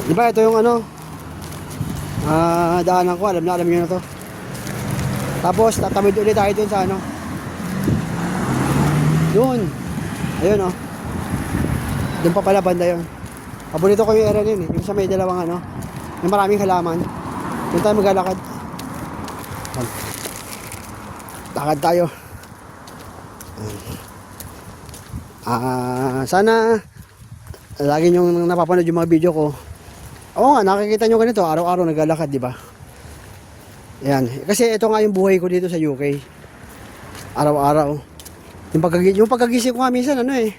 Di ba ito yung ano, daanan ko, alam niyo na to. Tapos tatawid ulit tayo dun sa ano, doon. Ayun oh. Doon pa pala banda yun. Paborito ko yung area yun eh. Yung sa may dalawang ano, may maraming halaman. Doon tayo maglalakad. Lakad tayo. Sana lagi nyo napapanood yung mga video ko. Oo nga, nakikita nyo ganito, araw-araw naglalakad, di ba? Yan. Kasi ito nga yung buhay ko dito sa UK. Araw-araw. Yung pagkagising ko nga minsan, ano eh.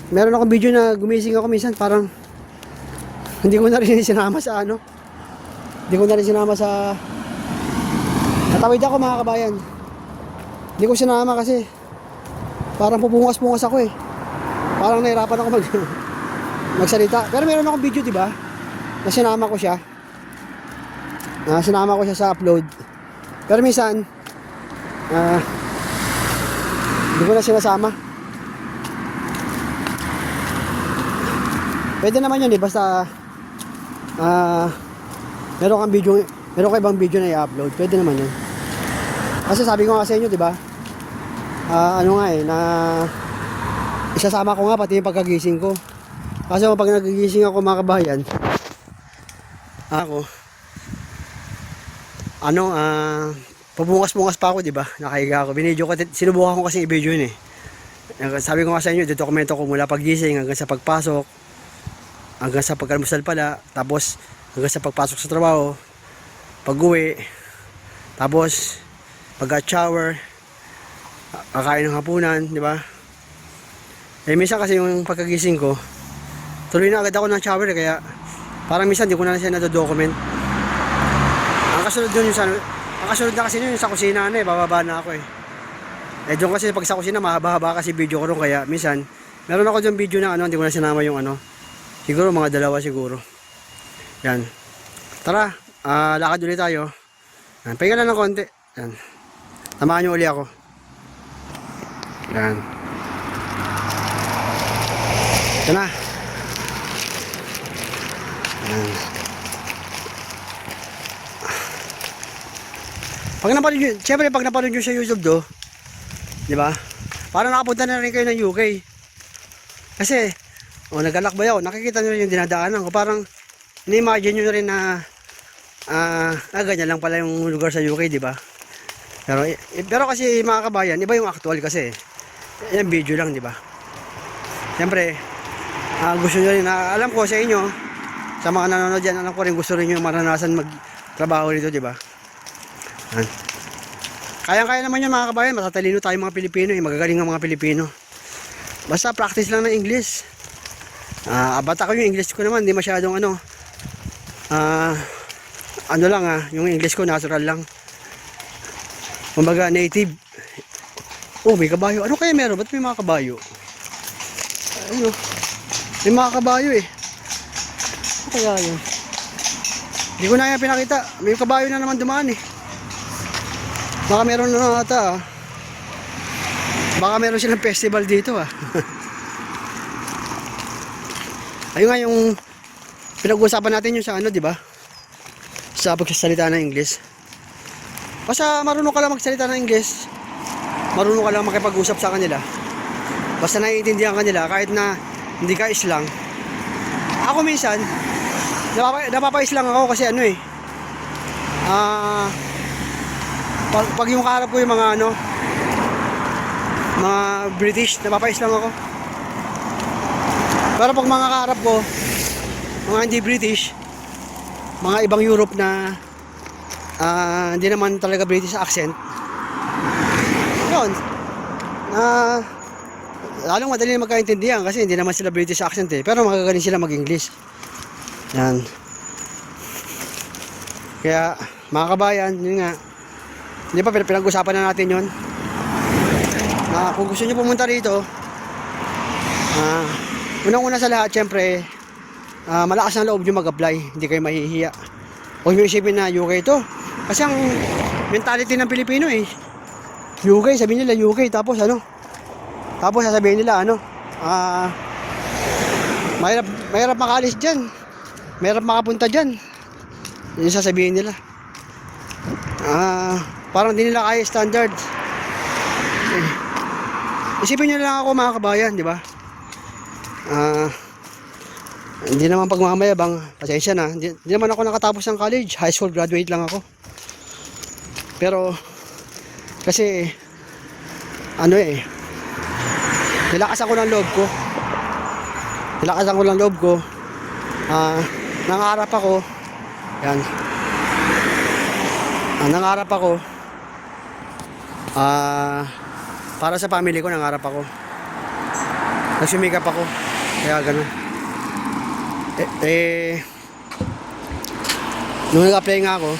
Meron akong video na gumising ako minsan, parang hindi ko na rin sinama sa ano. Hindi ko na rin sinama sa... Natawid ako mga kabayan. Hindi ko sinama kasi parang pupungas-pungas ako eh. Parang nahirapan ako magsalita. Pero meron akong video, di ba? Na sinama ko siya. Sinama ko siya sa upload. Pero minsan hindi ko na sinasama. Pwede naman yun eh. Basta meron kang video, meron ka ibang video na i-upload. Pwede naman yun. Kasi sabi ko nga sa inyo, di ba? Ano nga eh, na isasama ko nga pati yung pagkagising ko. Kasi pag nagigising ako mga kabayan, ako pabungas-bungas pa ako, di ba? Nakahiga ako. Binidyo ko, sinubukan ko kasi i-video yun eh. Sabi ko nga sa inyo, dokumento ko mula paggising hanggang sa pagpasok, hanggang sa pag-almusal pala, tapos hanggang sa pagpasok sa trabaho, pag-uwi, tapos pag-shower, kakain ng hapunan, di ba? Eh minsan kasi yung pagkagising ko, tuloy na agad ako ng shower eh, kaya parang minsan di ko na siya na-document. Ang kasunod dun yung ang kasunod na kasi yun sa kusina na eh, bababa na ako eh. Eh doon kasi pag sa kusina mahaba-haba kasi video ko ron, kaya minsan meron ako dun video na ano, hindi ko na sinama yung ano. Siguro mga 2 siguro. Yan. Tara, lakad ulit tayo. Yan, pahinga lang ng konti. Yan. Samahan nyo uli ako. Yan. Ito na. Yan. Pag napanood nyo, syempre pag napanood nyo sa YouTube do, di ba? Parang nakapunta na rin kayo ng UK. Kasi, nag-alakbay ako, nakikita nyo rin yung dinadaanan ko. Parang, ni-imagine nyo rin na, ganyan lang pala yung lugar sa UK, di ba? Pero kasi mga kabayan, iba yung actual kasi. Yan video lang, di ba? Siyempre, gusto nyo rin, alam ko sa inyo, sa mga nanonood dyan, alam ko rin gusto rin nyo maranasan magtrabaho dito, di ba? Kaya naman yun mga kabayan, matatalino tayo mga Pilipino, magagaling ang mga Pilipino. Basta practice lang ng English. Bata ko yung English ko naman, hindi masyadong ano lang yung English ko natural lang. Kumbaga native. Oh, may kabayo. Ano kaya meron? Ba't may mga kabayo? Ayun, may mga kabayo eh. Ano kaya yun? Hindi ko na yan pinakita. May kabayo na naman dumaan eh. Baka meron na ata baka meron silang festival dito Ayun nga yung pinag-uusapan natin yung sa ano, di ba? Sa pagsasalita ng English. Basta marunong ka lang magsalita ng English, marunong ka lang makipag-usap sa kanila. Basta naiintindihan kanila kahit na hindi ka islang. Ako minsan napapa-islang ako kasi ano eh. Pag yung kaharap ko yung mga ano, mga British, napapais lang ako. Pero pag mga kaharap ko, mga hindi British, mga ibang Europe na hindi naman talaga British accent, yun, lalong madali na magkaintindihan kasi hindi naman sila British accent eh, pero magagaling sila mag-English. Yan. Kaya mga kabayan, yun nga, hindi pa, pinag-usapan na natin yun. Kung gusto nyo pumunta rito, Unang-una sa lahat, syempre, malakas ang loob nyo mag-apply. Hindi kayo mahihiya. Huwag nyo isipin na UK to. Kasi ang mentality ng Pilipino eh. UK, sabihin nila UK. Tapos ano? Tapos sasabihin nila ano? Mahirap makaalis dyan. Mahirap makapunta dyan. Yun yung sasabihin nila. Parang di nila kaya standard. Isipin nyo lang ako mga kabayan, di ba? Hindi naman pagmamayabang, pasensya na. Hindi naman ako nakatapos ng college. High school graduate lang ako. Pero, kasi, nilakasan ko ng loob ko. Nangarap ako. Yan. Nangarap ako. Para sa family ko, nangarap ako. Nagsumikap ako. Kaya ganun. Nung nag-apply nga ako,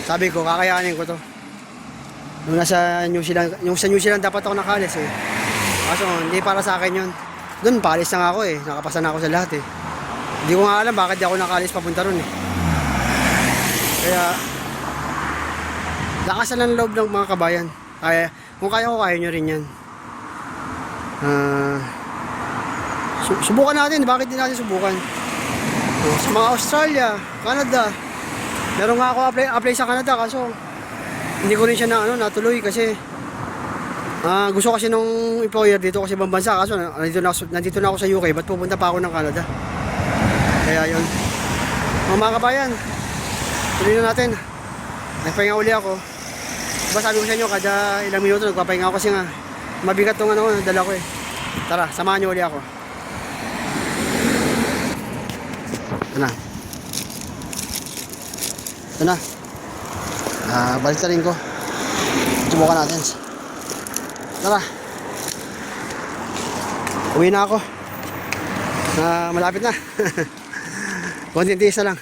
sabi ko, kakayanin ko to. Nung nasa New Zealand, yung sa New Zealand dapat ako nakalis eh. Kaso, hindi para sa akin yun. Doon, paalis na nga ako eh. Nakapasa na ako sa lahat eh. Hindi ko nga alam bakit di ako nakalis papunta ron eh. Kaya, lakasan ng loob ng mga kabayan. Kung kaya ko, kaya nyo rin yan. Subukan natin, bakit di natin subukan? Sa mga Australia, Canada. Meron nga ako apply sa Canada kaso hindi ko rin siya natuloy kasi gusto kasi nung employer dito kasi ibang bansa kaso nandito na ako sa UK, ba't pupunta pa ako ng Canada? Kaya yun. Mga kabayan, tuloy na natin. Nagpahinga uli ako. Diba sabi ko sa inyo, kada ilang minuto nagpapahinga ako kasi nga mabigat tong dala ko eh. Tara, samahan nyo uli ako. Ito na. Balik na rin ko. Subukan natin. Tara. Uwi na ako. Malapit na. Konting tiis na lang.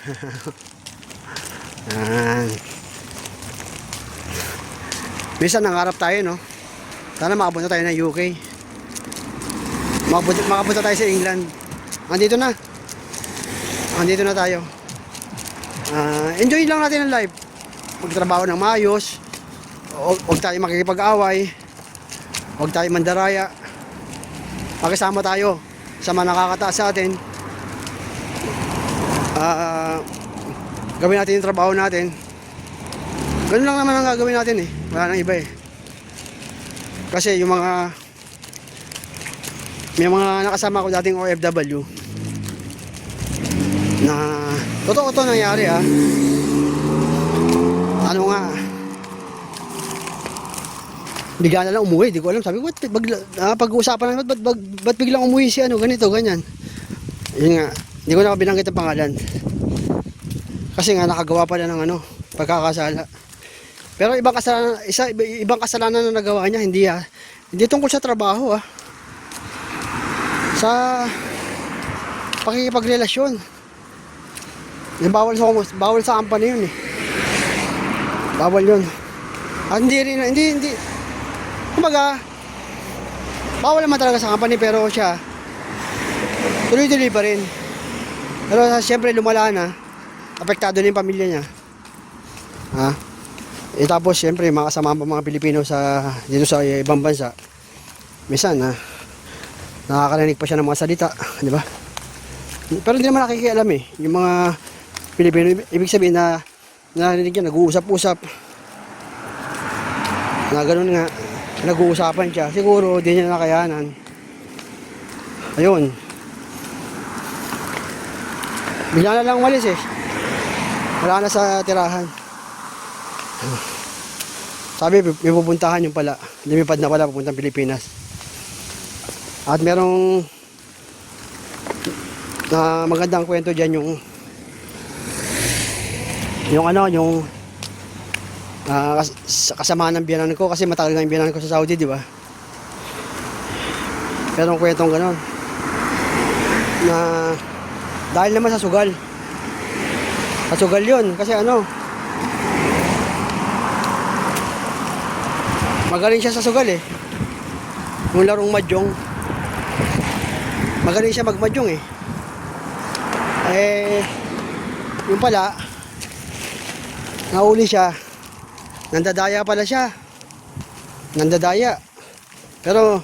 Minsan nangarap tayo, no? Sana makapunta tayo ng UK. Makapunta tayo sa England. Andito na tayo. Enjoy lang natin ang life. Magtrabaho ng maayos. Huwag tayo makikipag-away. Huwag tayo mandaraya. Makisama tayo sa mga nakakataas sa atin. Gawin natin yung trabaho natin. Ganun lang naman ang gagawin natin eh. Wala nang iba eh. Kasi may mga nakasama ko dating OFW na totoo to nangyari ah. Bigla na lang umuwi, di ko alam. Sabi ko, pag-uusapan naman, ba't biglang umuwi si ganito, ganyan. Yun nga, hindi ko na binanggit ang pangalan. Kasi nga, nakagawa pala ng pagkakasala. Pero ibang kasalanan na nagawa niya, hindi tungkol sa trabaho ah. Sa pakikipagrelasyon. Bawal sa company yun eh. Bawal yun. Hindi. Kumbaga, bawal naman talaga sa company pero siya, tuloy-tuloy pa rin. Pero siyempre lumala na, apektado na yung pamilya niya. Tapos siyempre makasama pa mga Pilipino dito sa ibang bansa. Minsan nakakarinig pa siya ng mga salita, di ba? Pero hindi naman nakikialam eh. Yung mga Pilipino, ibig sabihin na narinig niya, nag-uusap-usap. Na ganun nga, nag-uusapan siya. Siguro, di niya nakayanan. Ayun. Bigla na lang umalis eh. Wala na sa tirahan. Sabi, may pupuntahan yung pala. Lumipad na pala, pupuntang Pilipinas. At merong magandang kwento dyan yung kasamahan ng biyanan ko kasi matagal na yung biyanan ko sa Saudi, di ba? Pero ang kwentong ganon na dahil naman sa sugal yun kasi magaling siya sa sugal eh, yung larong mahjong. magaling siya magmadyong eh. Eh, yung pala, nahuli siya. Nandadaya pala siya. Nandadaya. Pero,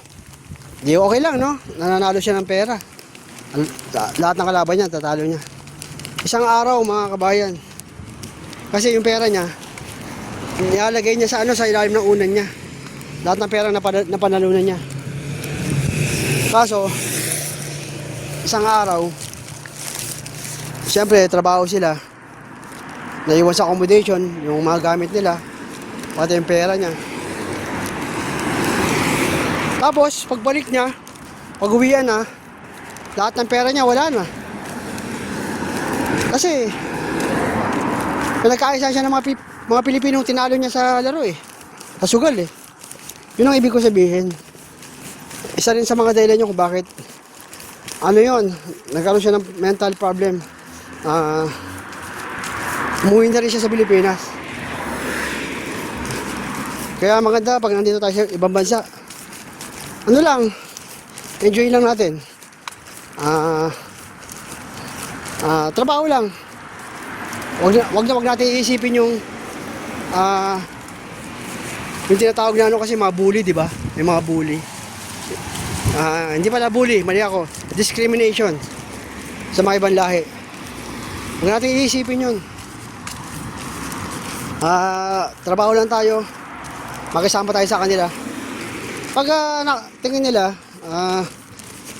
di okay lang, no? Nananalo siya ng pera. Lahat ng kalaban niya, tatalo niya. Isang araw, mga kabayan. Kasi yung pera niya, nilalagay niya sa sa ilalim ng unan niya. Lahat ng pera na panalunan niya. Kaso, isang araw, siyempre, trabaho sila. Naiwan sa accommodation, yung mga gamit nila, pati yung pera niya. Tapos, pagbalik niya, pag-uwian na, lahat ng pera niya wala na. Kasi, pinagkaisa siya ng mga Pilipinong tinalo niya sa laro eh. Sa sugal eh. Yun ang ibig ko sabihin. Isa rin sa mga dahilan niyo kung bakit yun, nagkaroon siya ng mental problem. Umuwi na rin siya sa Pilipinas. Kaya maganda pag nandito tayo sa ibang bansa. Enjoy lang natin. Trabaho lang. Wag natin iisipin yung tinatawag na kasi mga bully, di ba? May mga bully. Hindi pala bully, mali ako. Discrimination sa mga ibang lahi. Huwag natin iisipin yun. Trabaho lang tayo. Makisama tayo sa kanila. Pag tingin nila,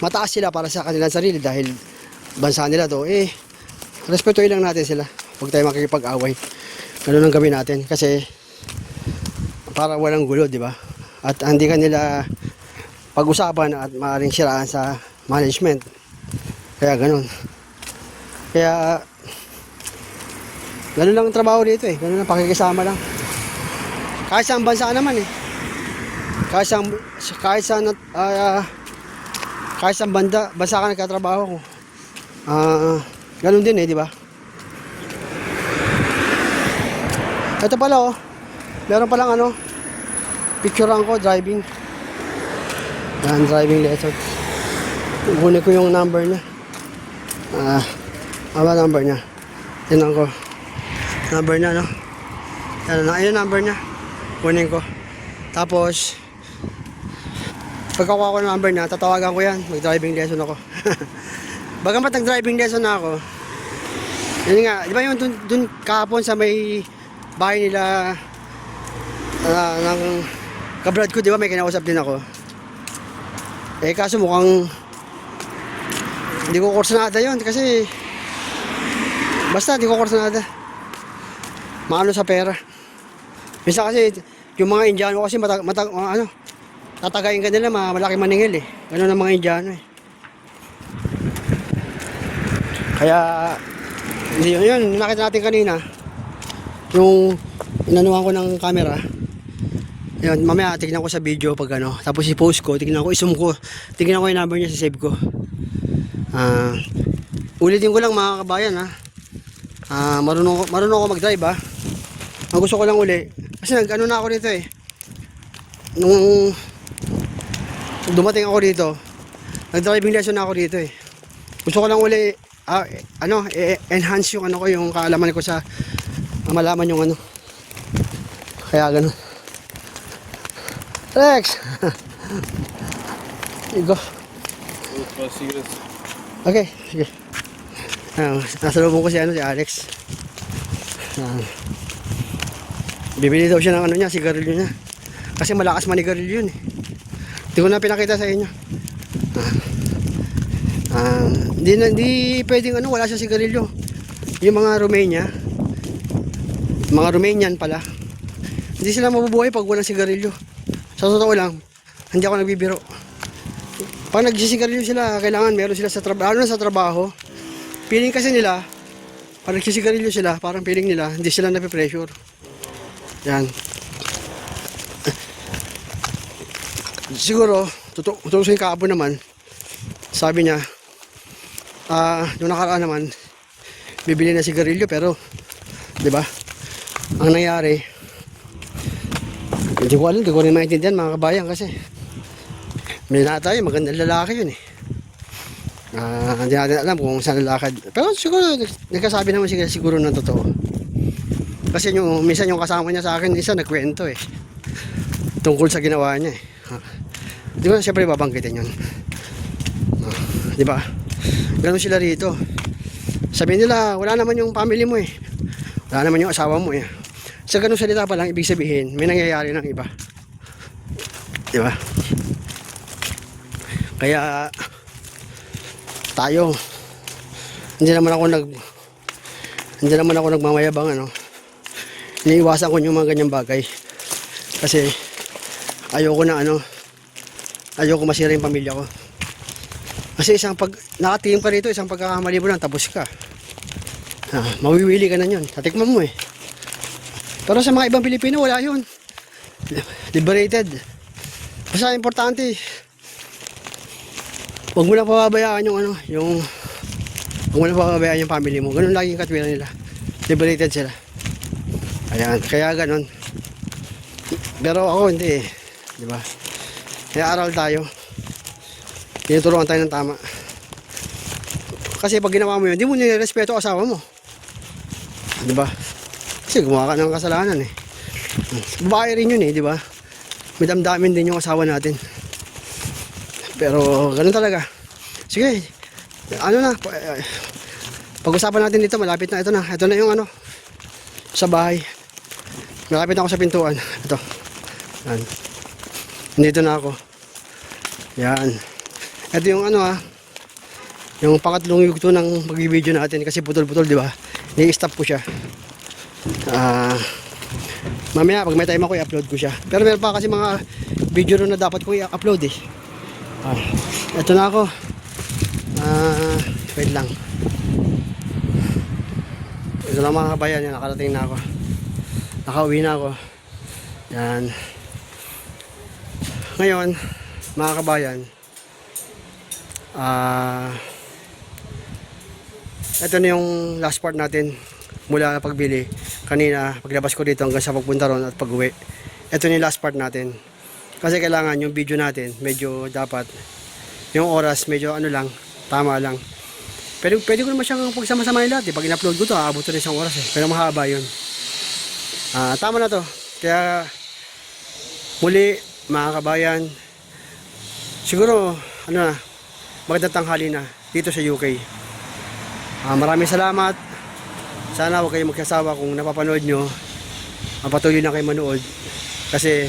mataas sila para sa kanilang sarili dahil bansa nila to, respetuhin lang natin sila. Huwag tayo makikipag-away. Ganun ang gawin natin kasi para walang gulo, di ba? At hindi kanila pag-usapan at maaaring siraan sa management. Kaya ganun. Kaya ganun lang ang trabaho dito eh. Ganun lang, pakikisama lang. Kahit saan bansa naman eh. Kahit saan bansa ka nagkatrabaho ko. Ganun din eh, di ba? Ito pala oh. Meron palang picturean ko, driving. Yan, driving lesson. Kunin ko yung number niya. Number niya. Tingnan ko. Number niya, no? Ayun number niya. Kunin ko. Tapos, pagkakuha ko ng number niya, tatawagan ko yan. Mag-driving lesson ako. Bagamat nag-driving lesson na ako, yun nga, di ba yung dun kahapon sa may bahay nila ng kabrad ko, di ba may kinausap din ako. Kaso mukhang hindi ko kursanada yun kasi basta hindi ko kursanada. Maano sa pera. Minsan kasi yung mga Indiano kasi tatagayin ka nila, malaki maningil eh. Ganun ang mga Indiano eh. Kaya yun, nakita natin kanina yung inanuhan ko ng camera. Yun, mamaya tignan ko sa video pag tapos i-post ko, tignan ko, i-zoom ko, tignan ko yung number niya, save ko. Ulitin ko lang mga kabayan marunong ako mag-drive Ang gusto ko lang uli, kasi na ako dito eh. Nung dumating ako dito, nag-driving lesson na ako dito eh. Gusto ko lang uli, enhance yung ko, yung kaalaman ko sa malaman yung Kaya ganun. Rex! You go. Okay, sige. Nasa lubong ko si Alex. Bibili daw siya ng niya, sigarilyo niya. Kasi malakas manigarilyo yun eh. Hindi ko na pinakita sa inyo. Hindi pwedeng wala siya sigarilyo. Yung mga Romanian pala. Hindi sila mabubuhay pag walang sigarilyo. Sa totoo lang, hindi ako nagbibiro. Pag nagsisigarilyo sila, kailangan meron sila sa trabaho. Lalo na sa trabaho. Feeling kasi nila, pag nagsisigarilyo sila, parang feeling nila, hindi sila napipressure. Yan. Siguro, tutusin kahapon naman, sabi niya, nung nakaraan naman, bibili na sigarilyo pero, di ba? Ang nangyari, hindi ko rin maintindihan mga kabayan kasi may natay, magandang lalaki yun eh. Hindi natin alam kung saan lalakad. Pero siguro, nagkasabi naman siguro ng totoo. Kasi minsan yung kasama niya sa akin, isa nagkwento eh. Tungkol sa ginawa niya eh. Di ba, siyempre babanggitin yun. Di ba? Ganun sila rito. Sabihin nila, wala naman yung family mo eh. Wala naman yung asawa mo eh. Sa ganung salita pa lang, ibig sabihin, may nangyayari ng iba. Di ba? Kaya, tayo, hindi naman ako nagmamayabang ano. Iniiwasan ko yung mga ganyang bagay. Kasi, ayoko masira yung pamilya ko. Kasi nakatingin ka rito, isang pagkakamali mo lang, tapos ka. Mawiwili ka na yun. Tatikman mo eh. Pero sa mga ibang Pilipino, wala yun. Liberated. Basta importante, huwag mo lang pababayaan huwag mo lang pababayaan yung family mo. Ganun lagi yung katwiran nila. Liberated sila. Ayan, kaya ganun. Pero ako hindi eh. Diba? Kaya aral tayo. Tinuturuan tayo ng tama. Kasi pag ginawa mo yun, hindi mo nirespeto asawa mo. Diba? Kasi gumawa ka ng kasalanan eh. Babae rin yun eh, diba? May damdamin din yung asawa natin. Pero ganun talaga. Sige, pag-usapan natin dito, malapit na. Ito na yung sa bahay. Malapit na ako sa pintuan. Ito. Yan. Nandito na ako. Yan. Ito yung yung pangatlong yugto ng pag-video natin kasi putol-putol, di ba? I-stop ko siya. Mamaya, pag may time ako, i-upload ko siya. Pero meron pa kasi mga video na dapat ko i-upload eh. Ito na ako. Wait lang. Ito lang mga kabayan, yan, nakarating na ako. Nakauwi na ako. Yan. Ngayon, mga kabayan, ito na yung last part natin mula pagbili. Kanina, paglabas ko dito hanggang sa pagpunta ron at pag-uwi. Ito na yung last part natin. Kasi kailangan yung video natin, medyo dapat, yung oras, medyo tama lang. Pero pwede ko naman siyang pagsama-samahin lahat. Pag in-upload ko to, aabot na isang oras eh. Pero mahaba yun. Tama na to. Kaya, muli, mga kabayan, siguro, magandang tanghali na dito sa UK. Maraming salamat. Sana huwag kayong magsasawa kung napapanood nyo. Mapatuloy na kayo manood. Kasi,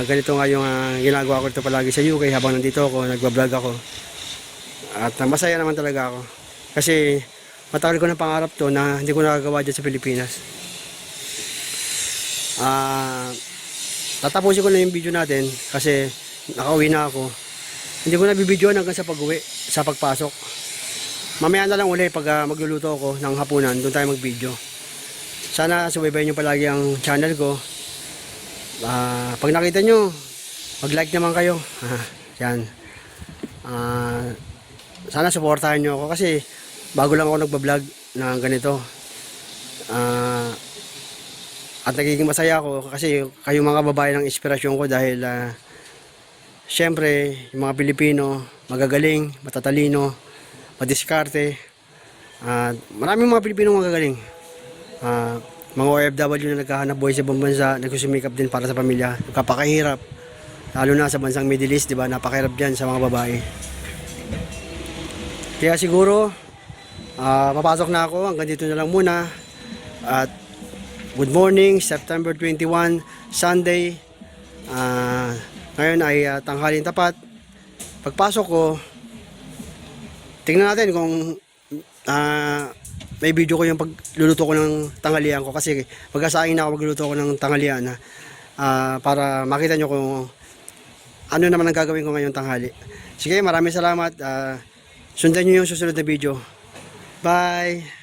ganito nga yung ginagawa ko dito palagi sa UK habang nandito ako, nagbablog ako. At masaya naman talaga ako. Kasi matagal ko ng pangarap to na hindi ko nagagawa dyan sa Pilipinas. Tatapusin ko na yung video natin kasi nakauwi na ako. Hindi ko na bibidyoan hanggang sa pag-uwi, sa pagpasok. Mamaya na lang uli pag magluluto ako ng hapunan, doon tayo mag-video. Sana subaybayan nyo palagi ang channel ko. Pag nakita nyo, mag-like naman kayo. Yan. Sana supportahan nyo ako kasi bago lang ako nagbablog na ganito. At nagiging masaya ako kasi kayong mga babae ng inspirasyon ko dahil syempre yung mga Pilipino magagaling, matatalino, madiskarte. Maraming mga Pilipino magagaling. Mga OFW na naghahanap buhay sa ibang bansa, nagsusumikap din para sa pamilya. Kapakahirap. Lalo na sa bansang Middle East, di ba? Napakahirap dyan sa mga babae. Kaya siguro, papasok na ako. Hanggang dito na lang muna. At good morning, September 21, Sunday. Ngayon ay tanghalin tapat. Pagpasok ko, tingnan natin kung may video ko yung pagluluto ko ng tanghalian ko kasi mag-asahin na ako magluluto ko ng tanghalian para makita nyo kung ano naman ang gagawin ko ngayong tanghali. Sige, maraming salamat. Sundan nyo yung susunod na video. Bye!